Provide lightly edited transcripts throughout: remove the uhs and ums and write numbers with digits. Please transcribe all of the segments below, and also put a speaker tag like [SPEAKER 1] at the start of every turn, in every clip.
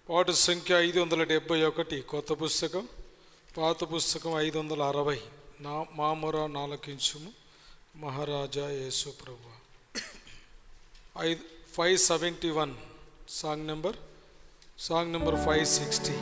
[SPEAKER 1] పాట సంఖ్య 571, కొత్త పుస్తకం. పాత పుస్తకం 560. మా మొర నాలకించుము మహారాజా యేసు ప్రభువా. 571 సాంగ్ నెంబర్ 560.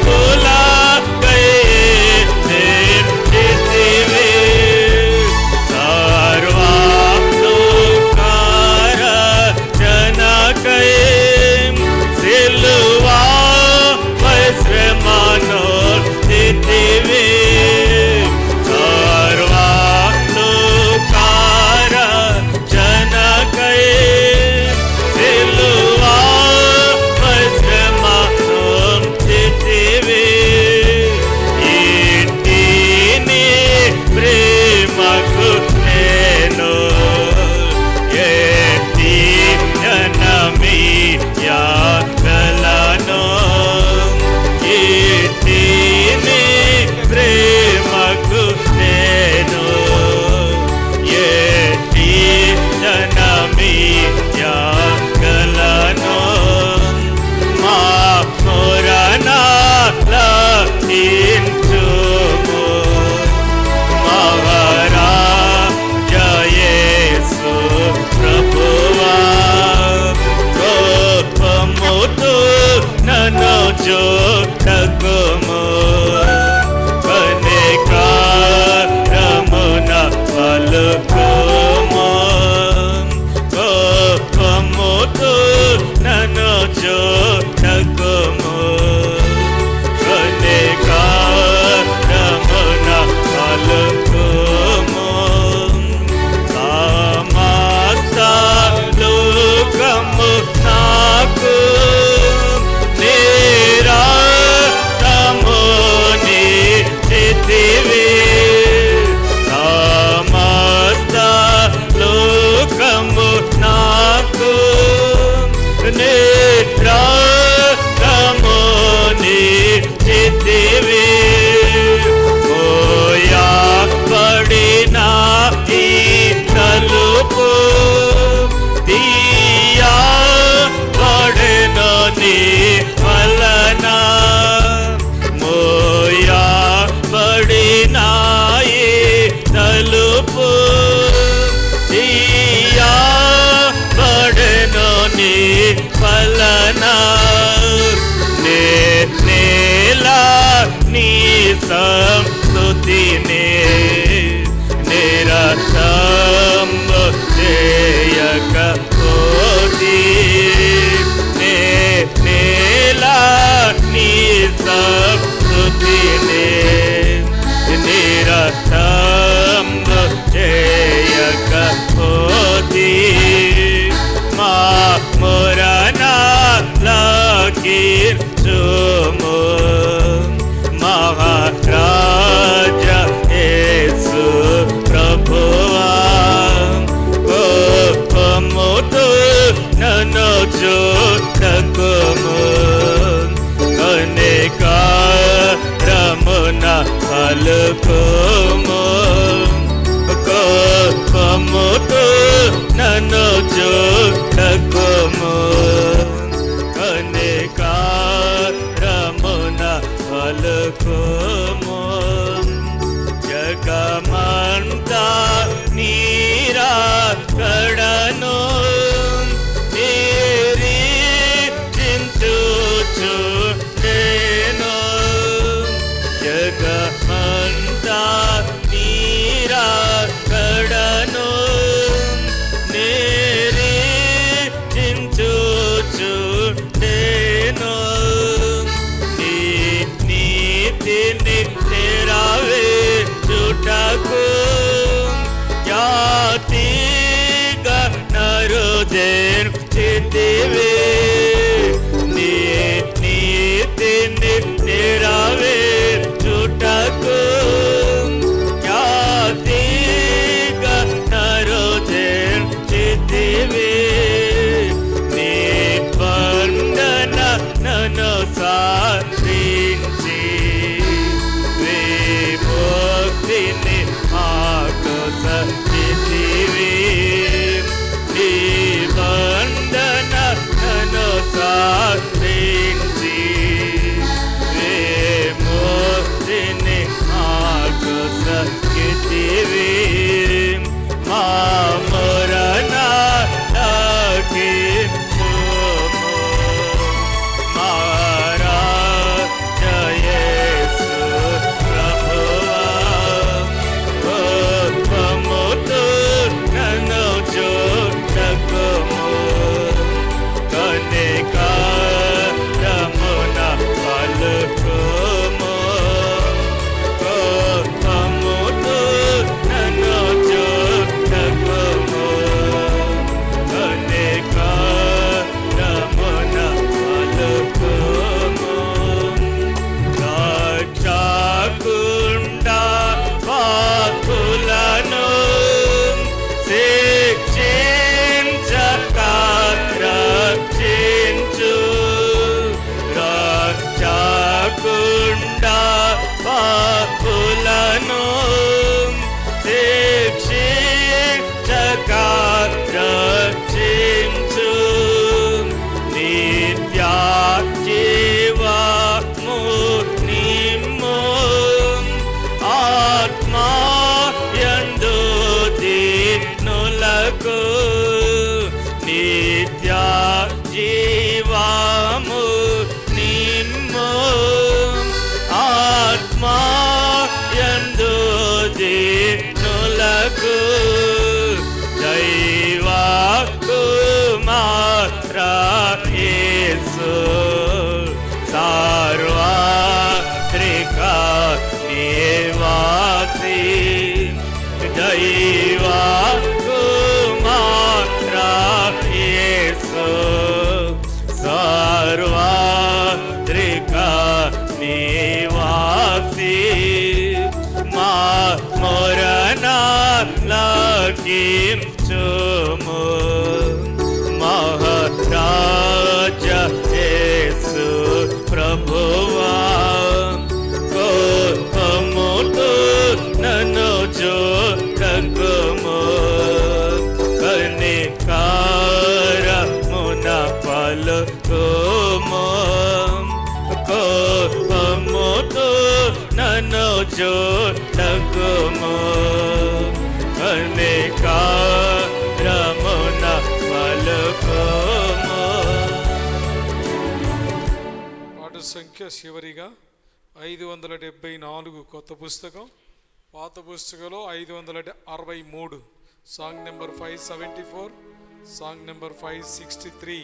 [SPEAKER 2] Pula సంస్తుతిని నిరతంబు చేయకపోతే నేలా నీ సంస్తుతిని నిరతంబు చేయకపోతే మా మొరనాలకించుము మహారాజా యేసు ప్రభువా కోపముతో నన్ను చూడకుము కనికరమున పలుకుము కోపముతో నన్ను చూడకుము కనికరమున పలుకుము జగమంతా నీరాకడను నిరీక్షించుచు నేను జగమంతా నీరాకడను నిరీక్షించుచు నేను నీ నీతిని నెరవేర్చుటకు జాతిగా నరుదెర్చితివి నీ నీతిని నెరవేర్చుటకు జాతిగా నరుదెర్చితివి నీ బంధన నన్ను సాధించి విముక్తిని మాకు సచ్చితివి నీ బంధన నన్ను సాధించి విముక్తిని మాకు సచ్చితివి మా మొరనాలకించుము మహారాజా యేసు ప్రభువా కోపముతో నన్ను చూడకుము కనికరమున పలుకుము కోపముతో నన్ను చూడకుము కనికరమున పలుకుము రక్షకుండా పాపులను శిక్షించక రక్షించు రక్షకుండా పాపులను శిక్షించక రక్షించు నిత్య జీవము నిమ్ము ఆత్మా యందు దీనులకు నిత్య జీవము నిమ్ము ఆత్మా యందు దీనులకు దైవ కుమార యేసు సార్వత్రిక నివాసి దైవ కుమార యేసు సార్వత్రిక నివాసి మా మొరనాలకించుము మహారాజా యేసు ప్రభువా కోపముతో నన్ను చూడకుము కనికరమున పలుకుము కోపముతో నన్ను చూడకుము కనికరమున పలుకుము
[SPEAKER 1] పాట సంఖ్య చివరిగా 574 కొత్త పుస్తకం, పాత పుస్తకంలో 563. Song number 574, song number 563.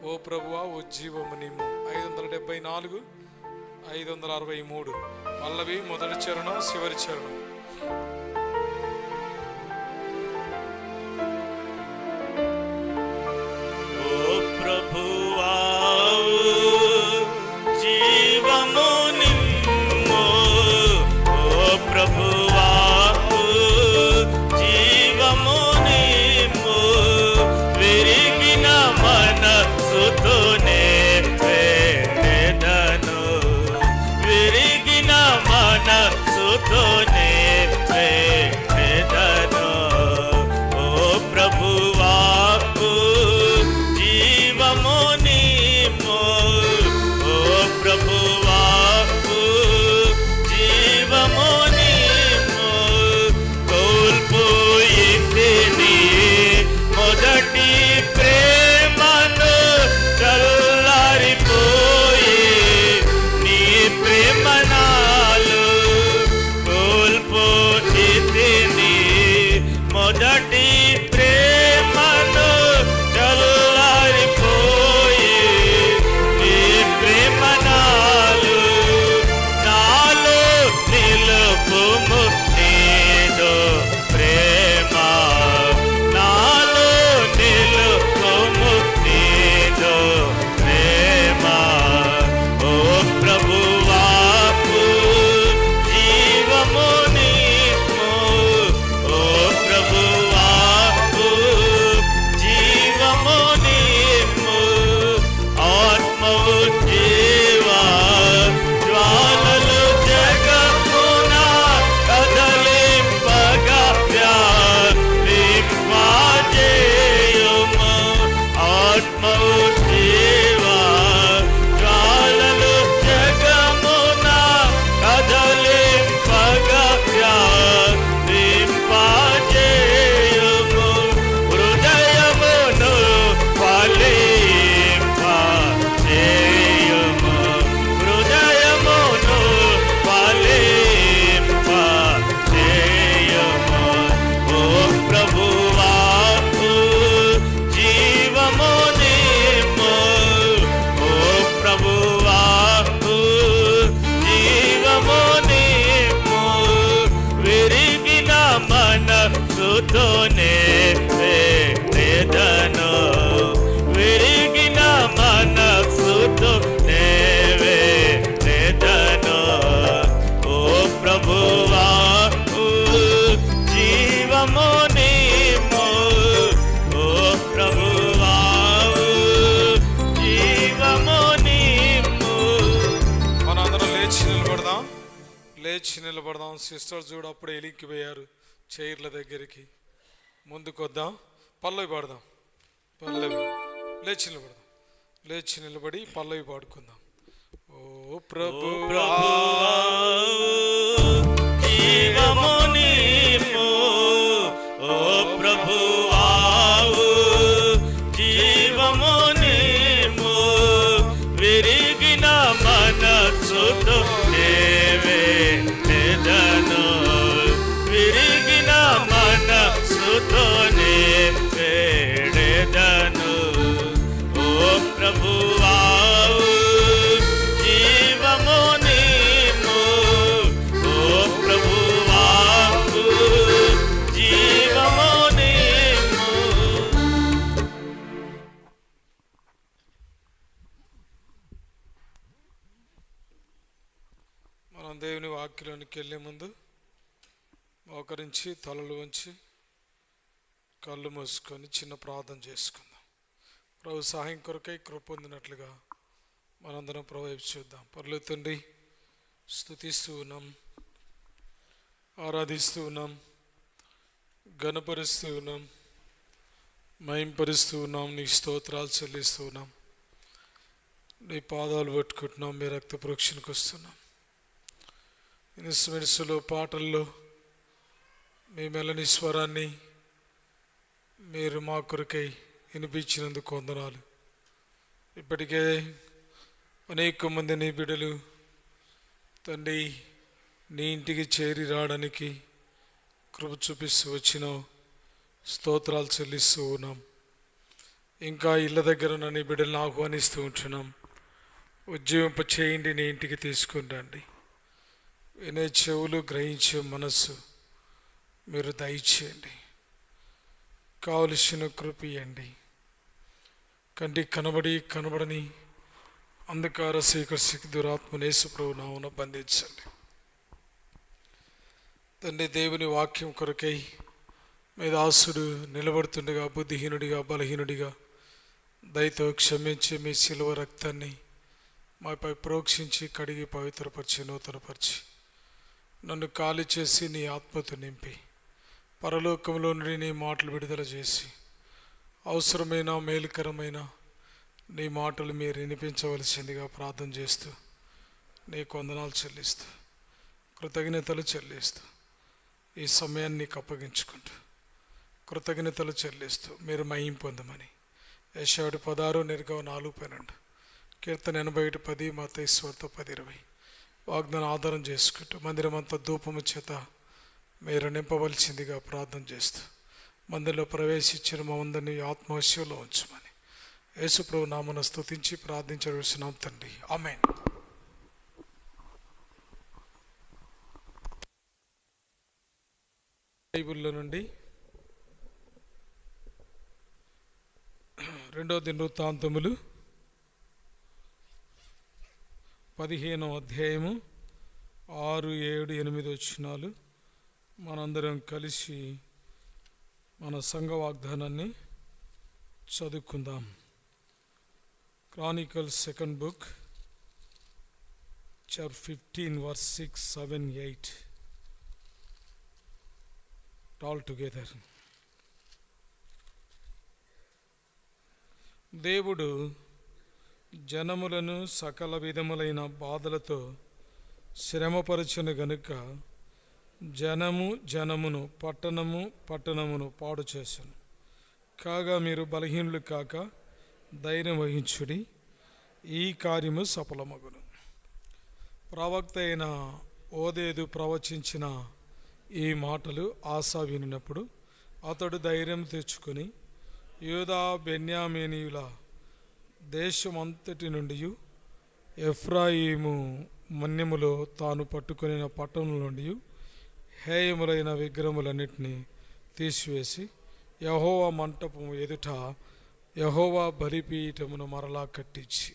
[SPEAKER 1] ఓ ప్రభువా ఉజ్జీవము నిమ్ము. 574, 563. పల్లవి మొదటి చరణం, చివరి చరణం.
[SPEAKER 2] ఓ ప్రభువా జీవము నిమ్ము, ఓ ప్రభువా జీవము నిమ్ము. విరిగిన మనసుతోనే వేదను, విరిగిన మనసుతోనే వేదను. ఓ ప్రభువా జీవము నిమ్ము, ఓ ప్రభువా జీవము నిమ్ము. కోల్పోయింది మొదటి ప్రేమను, చల్లారిపోయి నీ ప్రేమ నాలో. కోల్పోయింది మొదటి ప్రేమను, చల్లారిపోయి నీ ప్రేమ నాలో. నాలో నిలుపుము నీదో ప్రేమ, నాలో నిలుపుము నీదో ప్రేమ. ఓ ప్రభువా జీవము నిమ్ము, ఓ ప్రభువా జీవము నిమ్ము. ఆత్మవు జీవా జ్వాలలు జగమున కదలింపగా వ్యాపింపజేయుము. ఆత్మవు జీవా జ్వాలలు జగమున కదలింపగా వ్యాపింపజేయుము. హృదయమును ఫలింపజేయుము, హృదయమును ఫలింపజేయుము. ఓ ప్రభువా జీవము నిమ్ము, ఓ ప్రభువా జీవము నిమ్ము. విరిగిన మనసుతోనే వేదను, విరిగిన మనసుతోనే వేదను. ఓ ప్రభువా జీవము నిమ్ము, ఓ ప్రభువా జీవము నిమ్ము.
[SPEAKER 1] మనందరం లేచి నిలబడదాం, లేచి నిలబడదాం. సిస్టర్స్ చూడు అప్పుడే ఎలిక్కిపోయారు చైర్ల దగ్గరికి. ముందుకొద్దాం, పల్లవి పాడదాం. పల్లవి లేచి నిలబడదాం, లేచి నిలబడి పల్లవి పాడుకుందాం. ఓ ప్రభువా
[SPEAKER 2] జీవము నిమ్ము, ఓ ప్రభువా జీవము నిమ్ము. విరిగిన మనసుతో వేదను, విరిగిన మనసుతోనే వేడెదను. ఓ ప్రభువా జీవము నిమ్ము, ఓ ప్రభువా జీవము నిమ్ము.
[SPEAKER 1] మనం దేవుని వాక్యంలోనికి వెళ్ళే ముందు మోకరించి తలలు వంచి కళ్ళు మూసుకొని చిన్న ప్రార్థన చేసుకుందాం. ప్రభు సహాయం కొరకై కృప పొందినట్లుగా మనందరం ప్రభు వైపు చూద్దాం. పరలోక తండ్రి, స్తుతిస్తూ ఉన్నాం, ఆరాధిస్తూ ఉన్నాం, ఘనపరుస్తూ ఉన్నాం, మహింపరుస్తూ ఉన్నాం, నీ స్తోత్రాలు చెల్లిస్తూ ఉన్నాం. నీ పాదాలు పట్టుకుంటున్నాం, మీ రక్త ప్రోక్షణకు వస్తున్నాం. ఇన్స్ట్రుమెంట్స్లో పాటల్లో మీ మెల్లని స్వరాన్ని మీరు మా కొరకై వినిపించినందుకు వందనాలు. ఇప్పటికే అనేక మంది నీ బిడ్డలు తండ్రి, నీ ఇంటికి చేరి రావడానికి కృప చూపిస్తూ వచ్చినావు. స్తోత్రాలు చెల్లిస్తూ ఉన్నాం. ఇంకా ఇళ్ళ దగ్గర ఉన్న నీ బిడ్డలను ఆహ్వానిస్తూ ఉంటున్నాం. ఉజ్జీవింప చేయండి, నీ ఇంటికి తీసుకుని రండి. వినే చెవులు, గ్రహించే మనస్సు మీరు దయచేయండి. కావలసిన కృప ఇవ్వండి. కంటికి కనబడని అంధకార శీకర్షికి దురాత్మను యేసు ప్రభువు నామమున బంధించండి. తండ్రి, దేవుని వాక్యం కొరకై మీ దాసుడు నిలబడుతుండగా బుద్ధిహీనుడిగా, బలహీనుడిగా దయతో క్షమించి మీ శిలువ రక్తాన్ని మాపై ప్రోక్షించి కడిగి పవిత్రపరిచి నూతనపరిచి నన్ను ఖాళీ చేసి నీ ఆత్మతో నింపి పరలోకంలో నుండి నీ మాటలు విడుదల చేసి అవసరమైన మేలుకరమైన నీ మాటలు మీరు వినిపించవలసిందిగా ప్రార్థన చేస్తూ నీకు వందనాలు చెల్లిస్తూ కృతజ్ఞతలు చెల్లిస్తూ ఈ సమయాన్ని నీకు అప్పగించుకుంటూ కృతజ్ఞతలు చెల్లిస్తూ మీరు మహిమ పొందమని యెషయా 16 నిర్గమం 4:12 కీర్తన 81:10 మత్తయి 10:20 వాగ్దానం ఆధారం చేసుకుంటూ మందిరం అంతా ధూపము చేత మీరు నింపవలసిందిగా ప్రార్థన చేస్తూ మందిరంలో ప్రవేశించిన మా అందరినీ ఆత్మహత్యలో ఉంచమని యేసు ప్రభు నామమున స్తుతించి ప్రార్థించవలసినాం తండ్రి, ఆమేన్. బైబిల్లో నుండి 2వ దినవృత్తాంతములు 15వ అధ్యాయము 6, 7, 8 వచనాలు మనందరం కలిసి మన సంఘ వాగ్దానాన్ని చదువుకుందాం. Chronicles 2nd book, chapter 15, verse 6, 7, 8 all together. దేవుడు జనములను సకల విధములైన బాధలతో శ్రమపరచును గనుక జనమును పట్టణమును పాడు చేశాను. కాగా మీరు బలహీనులు కాక ధైర్యం వహించుడి, ఈ కార్యము సఫలమగును. ప్రవక్త అయిన ఓదేదు ప్రవచించిన ఈ మాటలు ఆసా వినినప్పుడు అతడు ధైర్యం తెచ్చుకొని యూదా బెన్యామీనీయుల దేశమంతటి నుండి ఎఫ్రాయిము మన్యములో తాను పట్టుకొనిన పట్టణం నుండి హేయములైన విగ్రహములన్నిటినీ తీసివేసి యెహోవా మంటపము ఎదుట యెహోవా బలిపీఠమును మరలా కట్టించి.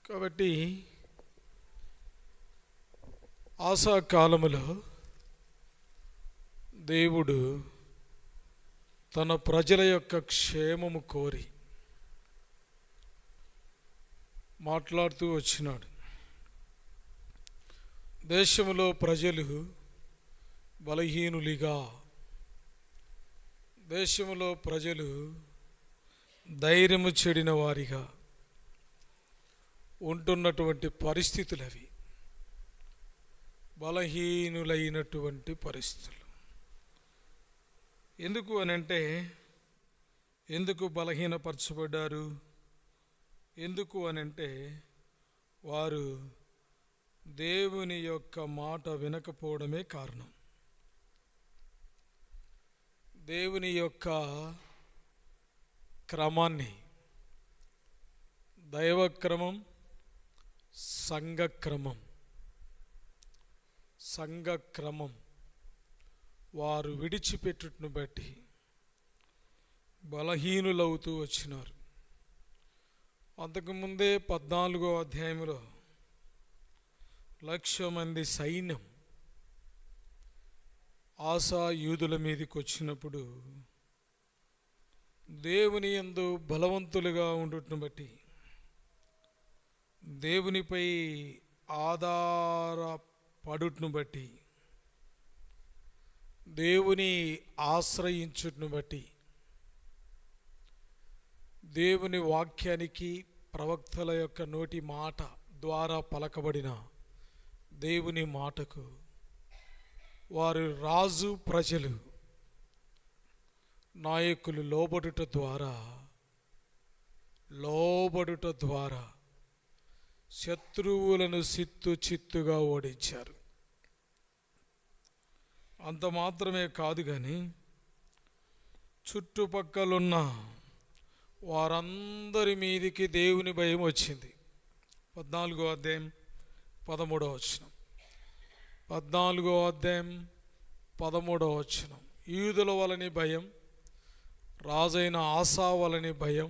[SPEAKER 1] కాబట్టి ఆసా కాలములో దేవుడు తన ప్రజల యొక్క క్షేమము కోరి మాట్లాడుతూ వచ్చినాడు. దేశంలో ప్రజలు బలహీనులుగా, దేశంలో ప్రజలు ధైర్యము చెడిన వారిగా ఉంటున్నటువంటి పరిస్థితులు అవి, బలహీనులైనటువంటి పరిస్థితులు. ఎందుకు అనంటే, ఎందుకు బలహీనపరచబడ్డారు? ఎందుకు అనంటే, వారు దేవుని యొక్క మాట వినకపోవడమే కారణం. దేవుని యొక్క క్రమాన్ని, దైవక్రమం, సంఘక్రమం వారు విడిచిపెట్టుటను బట్టి బలహీనులవుతూ వచ్చినారు. అంతకుముందే 14వ అధ్యాయంలో 1,00,000 మంది సైన్యం ఆసా యూదుల మీదకి వచ్చినప్పుడు దేవుని యందు బలవంతులుగా ఉండుటను బట్టి, దేవునిపై ఆధారపడుటను బట్టి, దేవుని ఆశ్రయించుటను బట్టి, దేవుని వాక్యానికి ప్రవక్తల యొక్క నోటి మాట ద్వారా పలకబడిన దేవుని మాటకు వారు రాజు, ప్రజలు, నాయకులు లోబడుట ద్వారా శత్రువులను చిత్తుగా ఓడించారు. అంత మాత్రమే కాదు కానీ చుట్టుపక్కలున్న వారందరి మీదికి దేవుని భయం వచ్చింది. 14వ అధ్యాయం 13వ వచనం. 14వ అధ్యాయం 13వ వచనం. యూదుల వలని భయం, రాజైన ఆసా వలని భయం,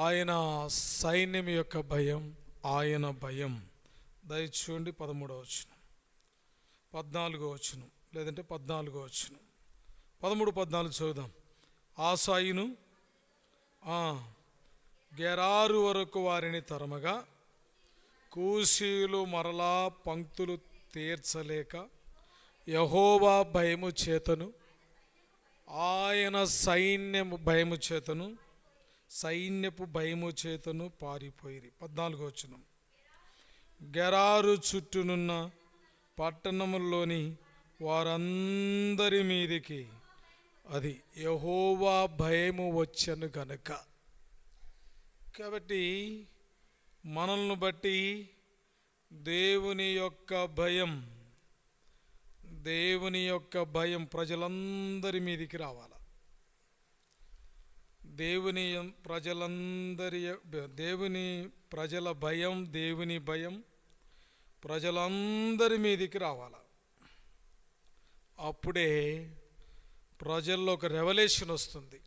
[SPEAKER 1] ఆయన సైన్యం యొక్క భయం, ఆయన భయం. దయచూడండి 13వ వచనం, 14వ వచనం, లేదంటే 14వ వచనం. 13, 14 చదువుదాం. ఆసాయును గెరారు వరకు వారిని తరమగా కూషీయులు మరలా పంక్తులు తీర్చలేక యెహోవా భయము చేతను ఆయన సైన్యపు భయము చేతను పారిపోయిరి. 14వ వచనం. గెరారు చుట్టూనున్న పట్టణములోని వారందరి మీదికి అది యెహోవా భయము వచ్చెను గనుక. కాబట్టి మనల్ని బట్టి దేవుని యొక్క భయం ప్రజలందరి మీదికి రావాలి. దేవుని ప్రజల భయం, దేవుని భయం ప్రజలందరి మీదికి రావాలి. అప్పుడే ప్రజల్లో ఒక రెవల్యూషన్ వస్తుంది,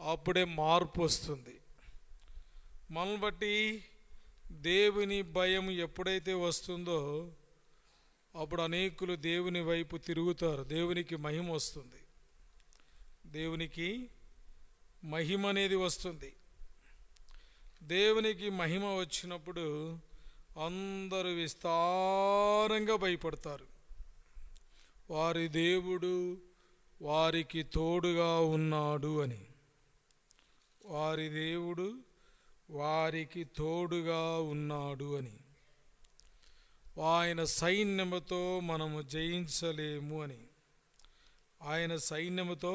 [SPEAKER 1] అప్పుడే మార్పు వస్తుంది. మనల్ని బట్టి దేవుని భయం ఎప్పుడైతే వస్తుందో అప్పుడు అనేకులు దేవుని వైపు తిరుగుతారు. దేవునికి మహిమ వస్తుంది, దేవునికి మహిమ అనేది వస్తుంది. దేవునికి మహిమ వచ్చినప్పుడు అందరూ విస్తారంగా భయపడతారు. వారి దేవుడు వారికి తోడుగా ఉన్నాడు అని. వారి దేవుడు వారికి తోడుగా ఉన్నాడు అని. ఆయన సైన్యముతో మనము జయించలేము అని. ఆయన సైన్యముతో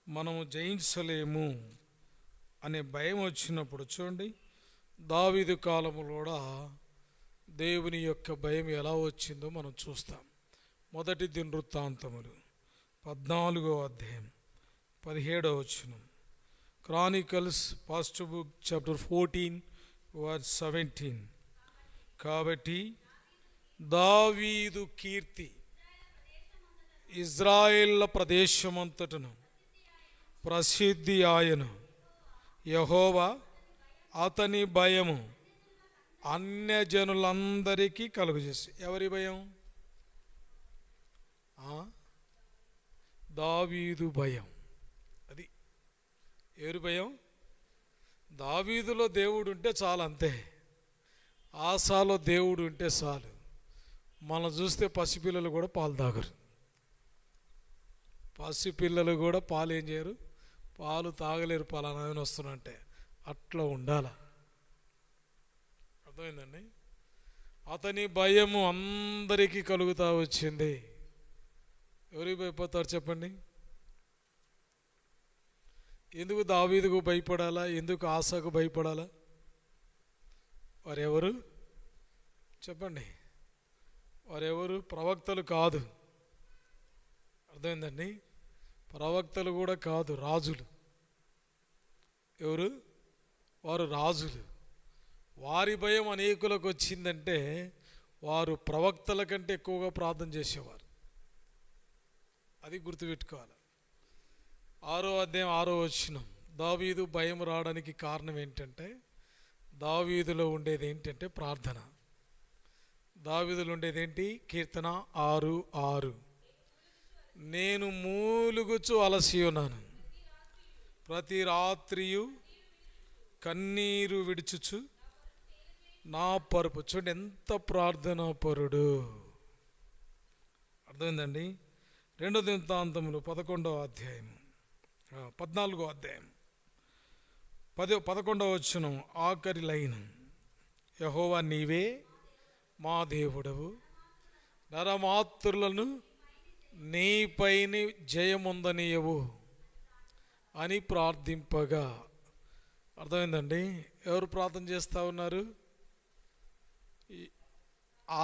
[SPEAKER 1] మనము జయించలేము అనే భయం వచ్చినప్పుడు చూడండి, దావీదు కాలంలో కూడా దేవుని యొక్క భయం ఎలా వచ్చిందో మనం చూస్తాం. 1 దినవృత్తాంతములు 14వ అధ్యాయం 17వ వచనం. Chronicles first book chapter 14 verse 17. కాబట్టి దావీదు కీర్తి ఇజ్రాయేళ్ల ప్రదేశమంతటను ప్రసిద్ధి ఆయను. యెహోవా అతని భయము అన్యజనులందరికీ కలుగజేసి. ఎవరి భయం? దావీదు భయం. అది ఎవరి భయం? దావీదులో దేవుడు ఉంటే చాలు, అంతే. ఆసాలో దేవుడు ఉంటే చాలు. మనం చూస్తే పసిపిల్లలు కూడా పాలు తాగరు. పసిపిల్లలు కూడా పాలు ఏం చేయరు, పాలు తాగలేరు. పలానా వస్తున్నంటే అట్లా ఉండాల. అర్థమైందండి? అతని భయము అందరికీ కలుగుతా వచ్చింది. ఎవరికి భయపడతారు చెప్పండి? ఎందుకు దావీదుకు భయపడాలా? ఎందుకు ఆసాకు భయపడాలా? వారెవరు చెప్పండి? వారెవరు? ప్రవక్తలు కాదు. అర్థమైందండి? ప్రవక్తలు కూడా కాదు, రాజులు. ఎవరు? వారు రాజులు. వారి భయం అనేకులకు వచ్చిందంటే వారు ప్రవక్తల కంటే ఎక్కువగా ప్రార్థన చేసేవారు. అది గుర్తుపెట్టుకోవాలి. 6వ అధ్యాయం 6వ వచనం. దావీదు భయం రావడానికి కారణం ఏంటంటే, దావీదులో ఉండేది ఏంటంటే ప్రార్థన. దావీదులో ఉండేది ఏంటి? కీర్తన 6:6. నేను మూలుగుచు అలసి ఉన్నాను, ప్రతి రాత్రియు కన్నీరు విడుచుచు నా పరుపు. చూడండి ఎంత ప్రార్థనా పరుడు. అర్థమైందండి? 2 దినవృత్తాంతములు 11వ అధ్యాయం 14వ అధ్యాయం 11వ వచనం ఆఖరి లైన్. యెహోవా నీవే మా దేవుడవు, నరమాత్రులను నీపైన జయముందనీయవు అని ప్రార్థింపగా. అర్థమైందండి? ఎవరు ప్రార్థన చేస్తూ ఉన్నారు?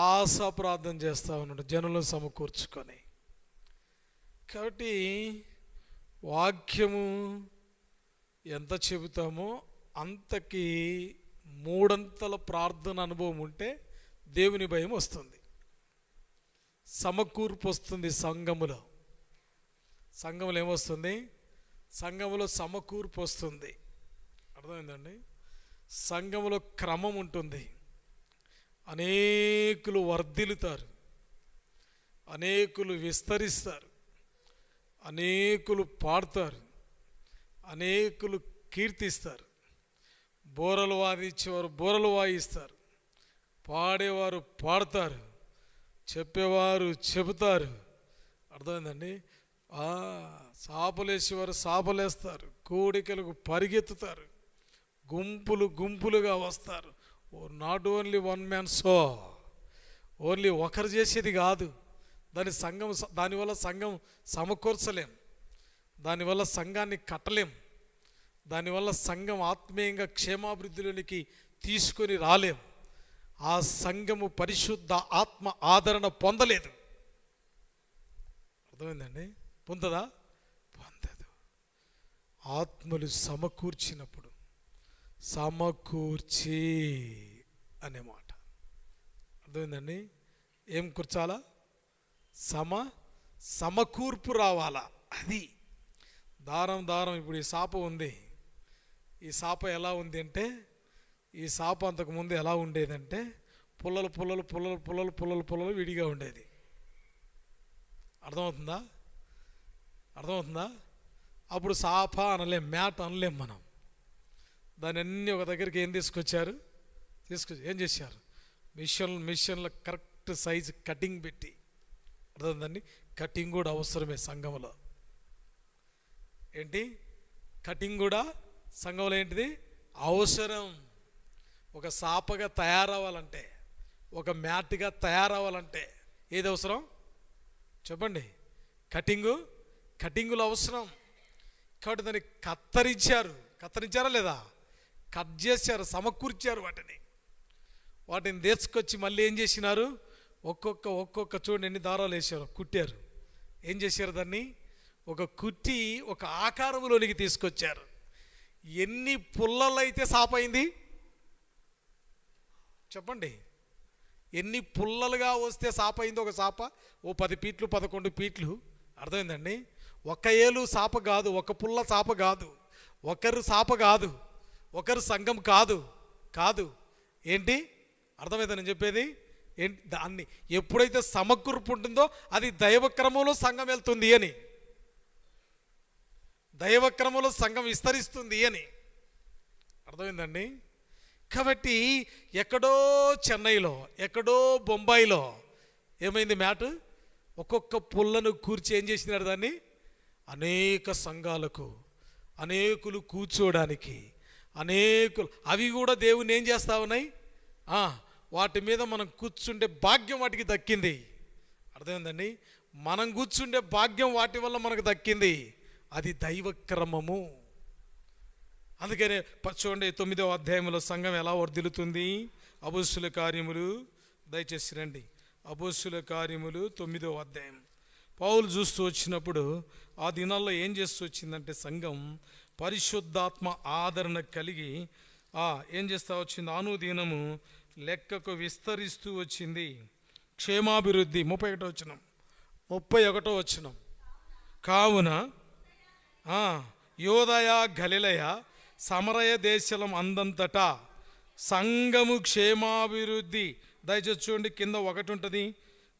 [SPEAKER 1] ఆశ ప్రార్థన చేస్తూ ఉన్నాడు, జనులను సమకూర్చుకొని. కాబట్టి వాక్యము ఎంత చెబుతామో అంతకి మూడంతల ప్రార్థన అనుభవం ఉంటే దేవుని భయం వస్తుంది, సమకూర్పు వస్తుంది. సంఘములో ఏమొస్తుంది? సంఘములో సమకూర్పు వస్తుంది. అర్థమైందండి? సంఘములో క్రమం ఉంటుంది. అనేకులు వర్ధిల్లుతారు, అనేకులు విస్తరిస్తారు, అనేకులు పాడతారు, అనేకులు కీర్తిస్తారు. బోరలు వాదించేవారు బోరలు వాయిస్తారు, పాడేవారు పాడతారు, చెప్పేవారు చెబుతారు. అర్థమైందండి? సాపలేసేవారు సాపలేస్తారు, కోడికలకు పరిగెత్తుతారు, గుంపులు గుంపులుగా వస్తారు. Not only one man show, only ఒకరు చేసేది కాదు. దానివల్ల సంఘం సమకూర్చలేం, దానివల్ల సంఘాన్ని కట్టలేం, దానివల్ల సంఘం ఆత్మీయంగా క్షేమాభివృద్ధిలోనికి తీసుకొని రాలేం. ఆ సంఘము పరిశుద్ధ ఆత్మ ఆదరణ పొందలేదు. అర్థమైందండి? పొందదా? పొందదు. ఆత్మలు సమకూర్చినప్పుడు, సమకూర్చి అనే మాట అర్థమైందండి? ఏం కూర్చాలా? సమకూర్పు రావాలా. అది దారం. ఇప్పుడు ఈ సాప ఉంది, ఈ సాప ఎలా ఉంది అంటే, ఈ సాప అంతకుముందు ఎలా ఉండేదంటే పుల్లలు విడిగా ఉండేది. అర్థమవుతుందా? అప్పుడు సాప అనలేం, మ్యాట్ అనలేం మనం. దాని అన్నీ ఒక దగ్గరికి ఏం తీసుకొచ్చి ఏం చేశారు? మిషన్ల కరెక్ట్ సైజు కటింగ్ పెట్టి. అర్థమైందండి? కటింగ్ కూడా అవసరమే సంఘంలో. ఏంటి? కటింగ్ కూడా సంఘంలో ఏంటిది? అవసరం. ఒక సాపగా తయారవ్వాలంటే, ఒక మ్యాట్గా తయారవ్వాలంటే ఏది అవసరం చెప్పండి? కటింగులు అవసరం. కాబట్టి దాన్ని కత్తరించారా లేదా? కట్ చేశారు, సమకూర్చారు. వాటిని తీసుకొచ్చి మళ్ళీ ఏం చేసినారు? ఒక్కొక్క చూడండి ఎన్ని దారాలు వేసారు, కుట్టారు. ఏం చేశారు? దాన్ని కుట్టి ఒక ఆకారంలోనికి తీసుకొచ్చారు. ఎన్ని పుల్లలైతే సాపైంది చెప్పండి? ఎన్ని పుల్లలుగా వస్తే సాపైంది ఒక సాప? 10 ఫీట్లు 11 ఫీట్లు. అర్థమైందండి? ఒక ఏలు సాప కాదు, ఒక పుల్ల సాప కాదు, ఒకరు సాప కాదు, ఒకరు సంఘం కాదు. ఏంటి? అర్థమైంది నేను చెప్పేది? ఏంటి? దాన్ని ఎప్పుడైతే సమకూర్పు ఉంటుందో అది దైవక్రమంలో సంఘం వెళ్తుంది అని, దైవక్రమంలో సంఘం విస్తరిస్తుంది అని. అర్థమైందండి? కాబట్టి ఎక్కడో చెన్నైలో, ఎక్కడో బొంబాయిలో ఏమైంది? మ్యాట్ ఒక్కొక్క పుల్లను కూర్చి ఏం చేసినారు? దాన్ని అనేక సంఘాలకు, అనేకులు కూర్చోడానికి, అవి కూడా దేవుని ఏం చేస్తా ఉన్నాయి? వాటి మీద మనం కూర్చుండే భాగ్యం వాటికి దక్కింది. అర్థమైందండి? మనం కూర్చుండే భాగ్యం వాటి వల్ల మనకు దక్కింది. అది దైవక్రమము. అందుకనే చూడండి 9వ అధ్యాయంలో సంఘం ఎలా వర్ధిల్లుతుంది. అపోస్తుల కార్యములు, దయచేసి రండి, అపోస్తుల కార్యములు 9వ అధ్యాయం. పౌలు చూస్తూ వచ్చినప్పుడు ఆ దినాల్లో ఏం చేస్తూ వచ్చిందంటే సంఘం పరిశుద్ధాత్మ ఆదరణ కలిగి ఏం చేస్తూ వచ్చింది? అనుదినము లెక్కకు విస్తరిస్తూ వచ్చింది. క్షేమాభివృద్ధి 31వ వచనం. కావున యోదయ గలిలయ సమరయ దేశం అందంతటా సంఘము క్షేమాభివృద్ధి. దయచేసి చూడండి, కింద 1 ఉంటుంది,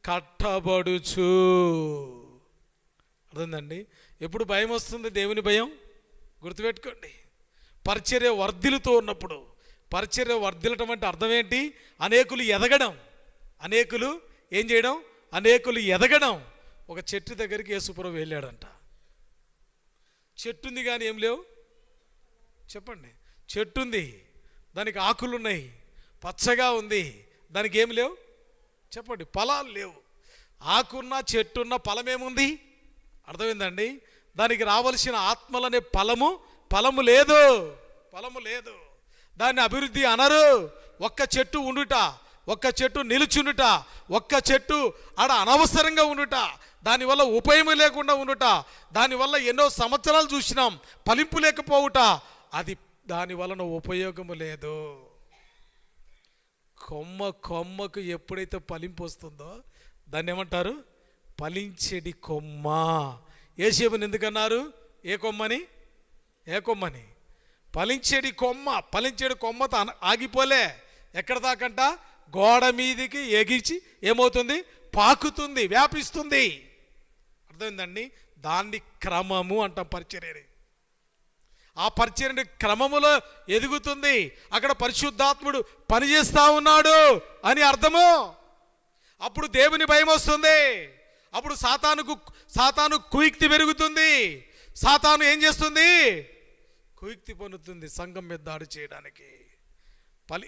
[SPEAKER 1] కట్టబడుచు. అర్థందండి? ఎప్పుడు భయం వస్తుంది? దేవుని భయం. గుర్తుపెట్టుకోండి. పరిచర్య వర్ధిల్లుతూ ఉన్నప్పుడు, పరిచర్య వర్ధిల్లటం అంటే అర్థం ఏంటి? అనేకులు ఎదగడం. అనేకులు ఏం చేయడం? అనేకులు ఎదగడం. ఒక చెట్టు దగ్గరికి యేసుప్రభువు వెళ్ళాడంట. చెట్టుంది కానీ ఏం లేవు చెప్పండి? చెట్టుంది, దానికి ఆకులు ఉన్నాయి, పచ్చగా ఉంది, దానికి ఏం లేవు చెప్పండి? ఫలాలు లేవు. ఆకున్న చెట్టున్న ఫలమేముంది? అర్థమైందండి? దానికి రావలసిన ఆత్మలనే ఫలము లేదు. ఫలము లేదు. దాన్ని అభివృద్ధి అనరు. ఒక్క చెట్టు ఉండుట, ఒక్క చెట్టు నిలుచుండుట, ఒక్క చెట్టు ఆడ అనవసరంగా ఉండుట, దానివల్ల ఉపయోగం లేకుండా ఉండుట, దానివల్ల ఎన్నో సంవత్సరాలు చూసినాం ఫలింపు లేకపోవుట, అది దాని వలన ఉపయోగము లేదు. కొమ్మకు ఎప్పుడైతే ఫలింపు వస్తుందో దాన్ని ఏమంటారు? ఫలించేడి కొమ్మ. యేసేపుని ఎందుకన్నారు? ఏ కొమ్మని? ఫలించేడి కొమ్మతో ఆగిపోలే. ఎక్కడ దాకంట? గోడ మీదికి ఎగిచి ఏమవుతుంది? పాకుతుంది, వ్యాపిస్తుంది. అర్థమైందండి? దాన్ని క్రమము అంటాం, పరిచర్యని. ఆ పరిచర్య క్రమములో ఎదుగుతుంది. అక్కడ పరిశుద్ధాత్ముడు పనిచేస్తా ఉన్నాడు అని అర్థము. అప్పుడు దేవుని భయం వస్తుంది. అప్పుడు సాతాను కుయుక్తి పెరుగుతుంది. సాతాను ఏం చేస్తుంది? కుయుక్తి పొందుతుంది సంఘం మీద దాడి చేయడానికి.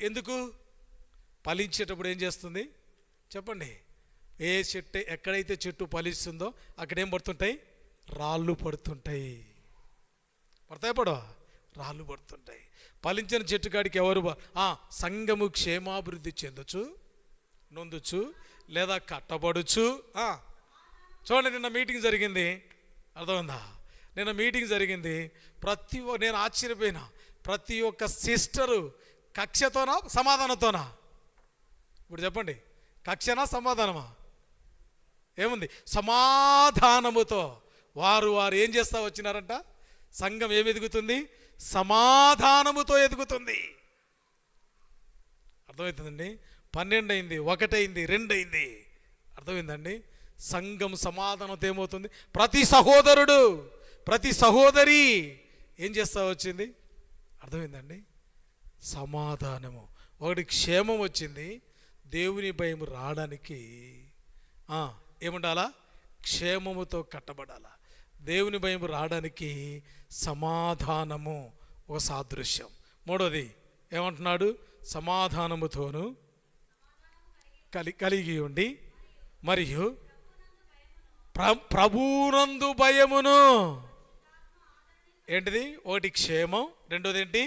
[SPEAKER 1] ఎందుకు? ఫలించేటప్పుడు ఏం చేస్తుంది చెప్పండి? ఏ చెట్టు, ఎక్కడైతే చెట్టు ఫలిస్తుందో అక్కడేం పడుతుంటాయి? రాళ్ళు పడుతుంటాయి. పడతాయి? రాళ్ళు పడుతుంటాయి. ఫలించిన చెట్టు కాడికి ఎవరు సంఘము క్షేమాభివృద్ధి చెందొచ్చు, నొందొచ్చు, లేదా కట్టబడుచు. చూడండి, నిన్న మీటింగ్ జరిగింది. అర్థమైందా? నిన్న మీటింగ్ జరిగింది. నేను ఆశ్చర్యపోయినా. ప్రతి ఒక్క సిస్టరు కక్షతోనా సమాధానంతోనా? ఇప్పుడు చెప్పండి, కక్షనా సమాధానమా? ఏముంది? సమాధానముతో వారు ఏం చేస్తా వచ్చినారంట? సంఘం ఏమి ఎదుగుతుంది? సమాధానముతో ఎదుగుతుంది. అర్థమవుతుందండి? 12 అయింది, 1 అయింది, 2 అయింది. అర్థమైందండి? సంఘం సమాధానంతో ఏమవుతుంది? ప్రతి సహోదరుడు, ప్రతి సహోదరి ఏం చేస్తా వచ్చింది? అర్థమైందండి? సమాధానము. ఒకటి క్షేమం వచ్చింది. దేవుని భయం రావడానికి ఏముండాలా? క్షేమముతో కట్టబడాలా. దేవుని భయం రావడానికి సమాధానము ఒక సాదృశ్యం. మూడోది ఏమంటున్నాడు? సమాధానముతోను కలిగి ఉండి మరియు ప్రభునందు భయమును. ఏంటిది? ఒకటి క్షేమం, రెండోది ఏంటి?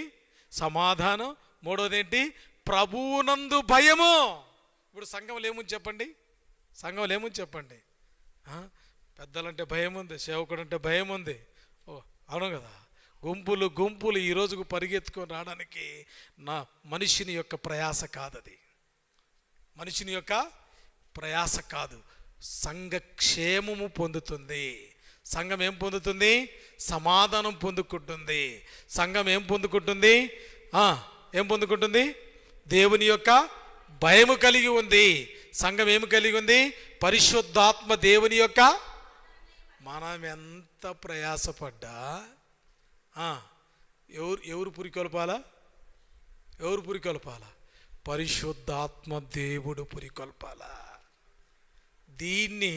[SPEAKER 1] సమాధానం, మూడోది ఏంటి? ప్రభునందు భయము. ఇప్పుడు సంఘంలో ఏముంది చెప్పండి? సంఘంలో ఏముంది చెప్పండి? పెద్దలంటే భయం ఉంది, సేవకుడు అంటే భయం ఉంది. అవును కదా? గుంపులు ఈ రోజుకు పరిగెత్తుకొని రావడానికి మనిషిని యొక్క ప్రయాస కాదు. అది మనిషిని యొక్క ప్రయాస కాదు. సంఘ క్షేమము పొందుతుంది. సంఘం ఏం పొందుతుంది? సమాధానం పొందుకుంటుంది. సంఘం ఏం పొందుకుంటుంది? ఏం పొందుకుంటుంది? దేవుని యొక్క భయము కలిగి ఉంది. సంఘం ఏమి కలిగి ఉంది? పరిశుద్ధాత్మ దేవుని యొక్క. మనం ఎంత ప్రయాసపడ్డా ఎవరు పురికొల్పాలా? ఎవరు పురికొల్పాలా? పరిశుద్ధాత్మ దేవుడు పురికొల్పాలా. దీన్ని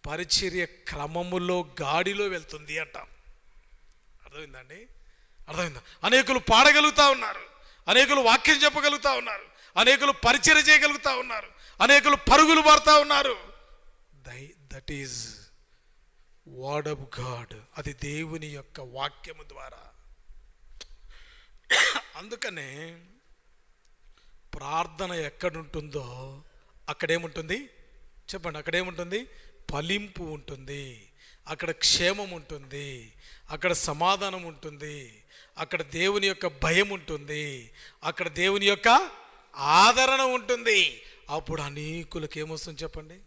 [SPEAKER 1] పరిచర్య క్రమములో గాడిలో వెళ్తుంది అంటాం. అర్థమైందండి? అర్థమైందా? అనేకులు పాడగలుగుతా ఉన్నారు, అనేకులు వాక్యం చెప్పగలుగుతా ఉన్నారు, అనేకులు పరిచర్య చేయగలుగుతా ఉన్నారు, అనేకులు పరుగులు పడతా ఉన్నారు. That is word of God. అది దేవుని యొక్క వాక్యము ద్వారా. అందుకనే ప్రార్థన ఎక్కడుంటుందో అక్కడేముంటుంది చెప్పండి? అక్కడేముంటుంది? ఫలింపు ఉంటుంది, అక్కడ క్షేమం ఉంటుంది, అక్కడ సమాధానం ఉంటుంది, అక్కడ దేవుని యొక్క భయం ఉంటుంది, అక్కడ దేవుని యొక్క ఆదరణ ఉంటుంది. అప్పుడు అనేకులకు ఏమొస్తుంది చెప్పండి?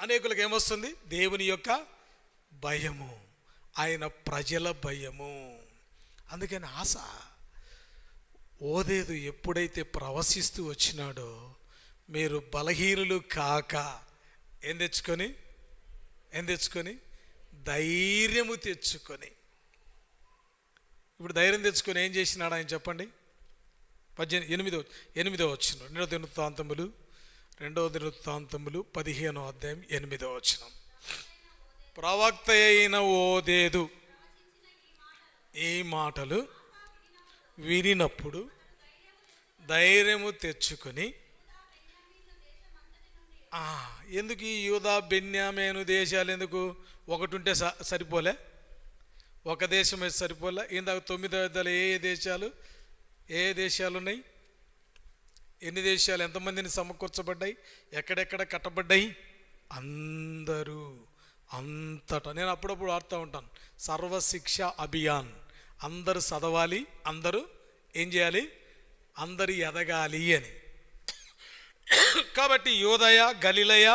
[SPEAKER 1] అనేకులకు ఏమొస్తుంది? దేవుని యొక్క భయము, ఆయన ప్రజల భయము. అందుకని ఆశ ఓదేదు ఎప్పుడైతే ప్రవశిస్తూ వచ్చినాడో మీరు బలహీనులు కాక ఏం తెచ్చుకొని ధైర్యము తెచ్చుకొని. ఇప్పుడు ధైర్యం తెచ్చుకొని ఏం చేసినాడు ఆయన చెప్పండి? 8వ వచనం, 2వ దినవృత్తాంతములు 15వ అధ్యాయం 8వ వచనం. ప్రవక్త అయిన ఓదేదు ఈ మాటలు వినినప్పుడు ధైర్యము తెచ్చుకొని. ఎందుకు ఈ యూదా బెన్యామీను దేశాలు ఎందుకు? ఒకటి ఉంటే సరిపోలే? ఒక దేశమే సరిపోలే. ఇందాక 9వ అధ్యాయంలో ఏ దేశాలు ఉన్నాయి? ఎన్ని దేశాలు, ఎంతమందిని సమకూర్చబడ్డాయి, ఎక్కడెక్కడ కట్టబడ్డాయి? అందరూ, అంతటా. నేను అప్పుడప్పుడు వాడుతూ ఉంటాను, సర్వశిక్ష అభియాన్. అందరూ చదవాలి, అందరూ ఏం చేయాలి? అందరూ ఎదగాలి అని. కాబట్టి యూదయ, గలిలయ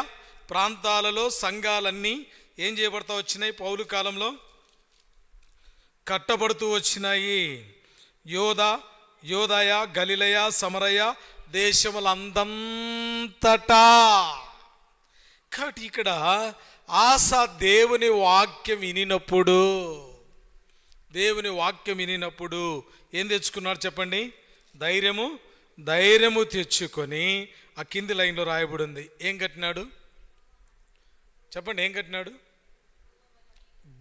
[SPEAKER 1] ప్రాంతాలలో సంఘాలన్నీ ఏం చేయబడతా వచ్చినాయి? పౌలు కాలంలో కట్టబడుతూ వచ్చినాయి. యూదయ, గలిలయ, సమరయ దేశములందంతటా. కాబట్టి ఇక్కడ ఆస దేవుని వాక్యం వినినప్పుడు ఏం తెచ్చుకున్నాడు చెప్పండి? ధైర్యము తెచ్చుకొని, ఆ కింది లైన్లో రాయబడి ఉంది, ఏం కట్టినాడు చెప్పండి? ఏం కట్టినాడు?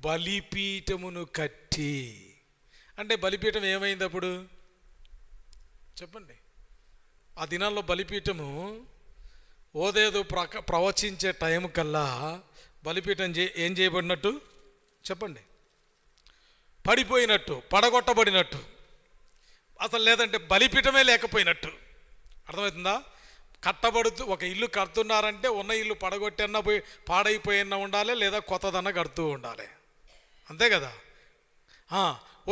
[SPEAKER 1] బలిపీఠమును కట్టి. అంటే బలిపీఠం ఏమైంది అప్పుడు చెప్పండి? ఆ దినాల్లో బలిపీఠము ఓదేదో ప్రవచించే టైం కల్లా బలిపీఠం ఏం చేయబడినట్టు చెప్పండి? పడిపోయినట్టు, పడగొట్టబడినట్టు, అసలు లేదంటే బలిపీఠమే లేకపోయినట్టు. అర్థమవుతుందా? కట్టబడుతూ ఒక ఇల్లు కడుతున్నారంటే ఉన్న ఇల్లు పడగొట్టన్నా పాడైపోయినా ఉండాలి, లేదా కొత్తదన్న కడుతూ ఉండాలి, అంతే కదా?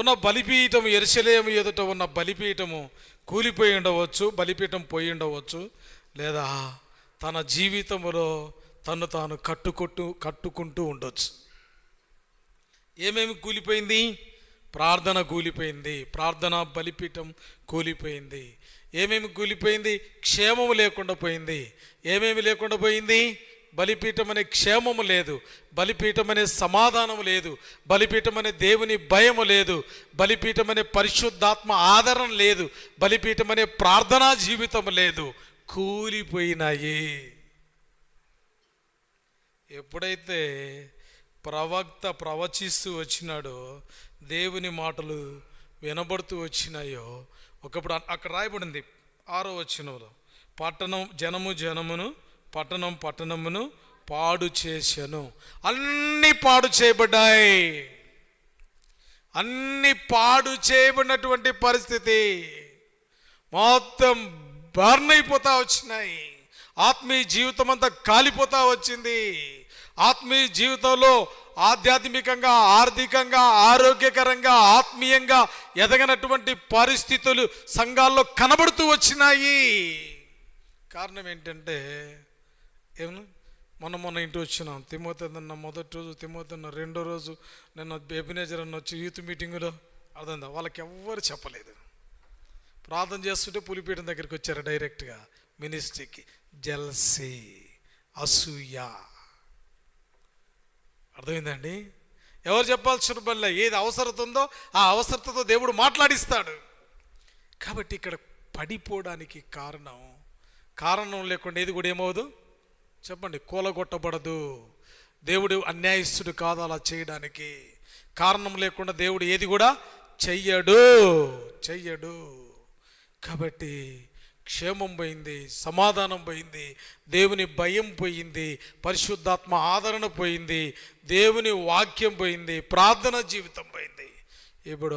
[SPEAKER 1] ఉన్న బలిపీఠము, యెరూషలేము ఎదుట ఉన్న బలిపీఠము కూలిపోయి ఉండవచ్చు, బలిపీఠం పోయి ఉండవచ్చు, లేదా తన జీవితంలో తను తాను కట్టుకుంటూ ఉండొచ్చు. ఏమేమి కూలిపోయింది? ప్రార్థన కూలిపోయింది, ప్రార్థన బలిపీఠం కూలిపోయింది. ఏమేమి కూలిపోయింది? క్షేమము లేకుండా పోయింది. ఏమేమి లేకుండా పోయింది? బలిపీఠం అనే క్షేమము లేదు, బలిపీఠం అనే సమాధానము లేదు, బలిపీఠం అనే దేవుని భయము లేదు, బలిపీఠం అనే పరిశుద్ధాత్మ ఆదరణ లేదు, బలిపీఠం అనే ప్రార్థనా జీవితం లేదు. కూలిపోయినాయి. ఎప్పుడైతే ప్రవక్త ప్రవచిస్తూ వచ్చినాడో, దేవుని మాటలు వినబడుతూ వచ్చినాయో, ఒకప్పుడు అక్కడ రాయబడింది 6వ వచనంలో, జనమును పట్టణమును పాడు చేశాను. అన్ని పాడు చేయబడ్డాయి. అన్ని పాడు చేయబడినటువంటి పరిస్థితి, మొత్తం బర్న్ అయిపోతా వచ్చినాయి. ఆత్మీయ జీవితం అంతా కాలిపోతా వచ్చింది. ఆత్మీయ జీవితంలో ఆధ్యాత్మికంగా, ఆర్థికంగా, ఆరోగ్యకరంగా, ఆత్మీయంగా ఎదగనటువంటి పరిస్థితులు సంఘాల్లో కనబడుతూ వచ్చినాయి. కారణం ఏంటంటే, మొన్న ఇంటి వచ్చినాం. తిమోతి అన్న మొదటి రోజు, తిమోతి అన్న రెండో రోజు, నిన్న ఎబినేజర్ అన్న వచ్చి యూత్ మీటింగులో, అర్థందా? వాళ్ళకి ఎవ్వరు చెప్పలేదు. ప్రార్థన చేస్తుంటే పులిపీఠం దగ్గరికి వచ్చారు డైరెక్ట్గా మినిస్ట్రీకి. జెల్సీ, అసూయ. అర్థమైందండి? ఎవరు చెప్పాల్సిన వల్ల ఏది అవసరత ఉందో ఆ అవసరతతో దేవుడు మాట్లాడిస్తాడు. కాబట్టి ఇక్కడ పడిపోవడానికి కారణం లేకుండా ఏది కూడా ఏమవదు చెప్పండి? కూలగొట్టబడదు. దేవుడు అన్యాయస్తుడు కాదు అలా చేయడానికి. కారణం లేకుండా దేవుడు ఏది కూడా చెయ్యడు. కాబట్టి క్షేమం పోయింది, సమాధానం పోయింది, దేవుని భయం పోయింది, పరిశుద్ధాత్మ ఆదరణ పోయింది, దేవుని వాక్యం పోయింది, ప్రార్థన జీవితం పోయింది. ఇప్పుడు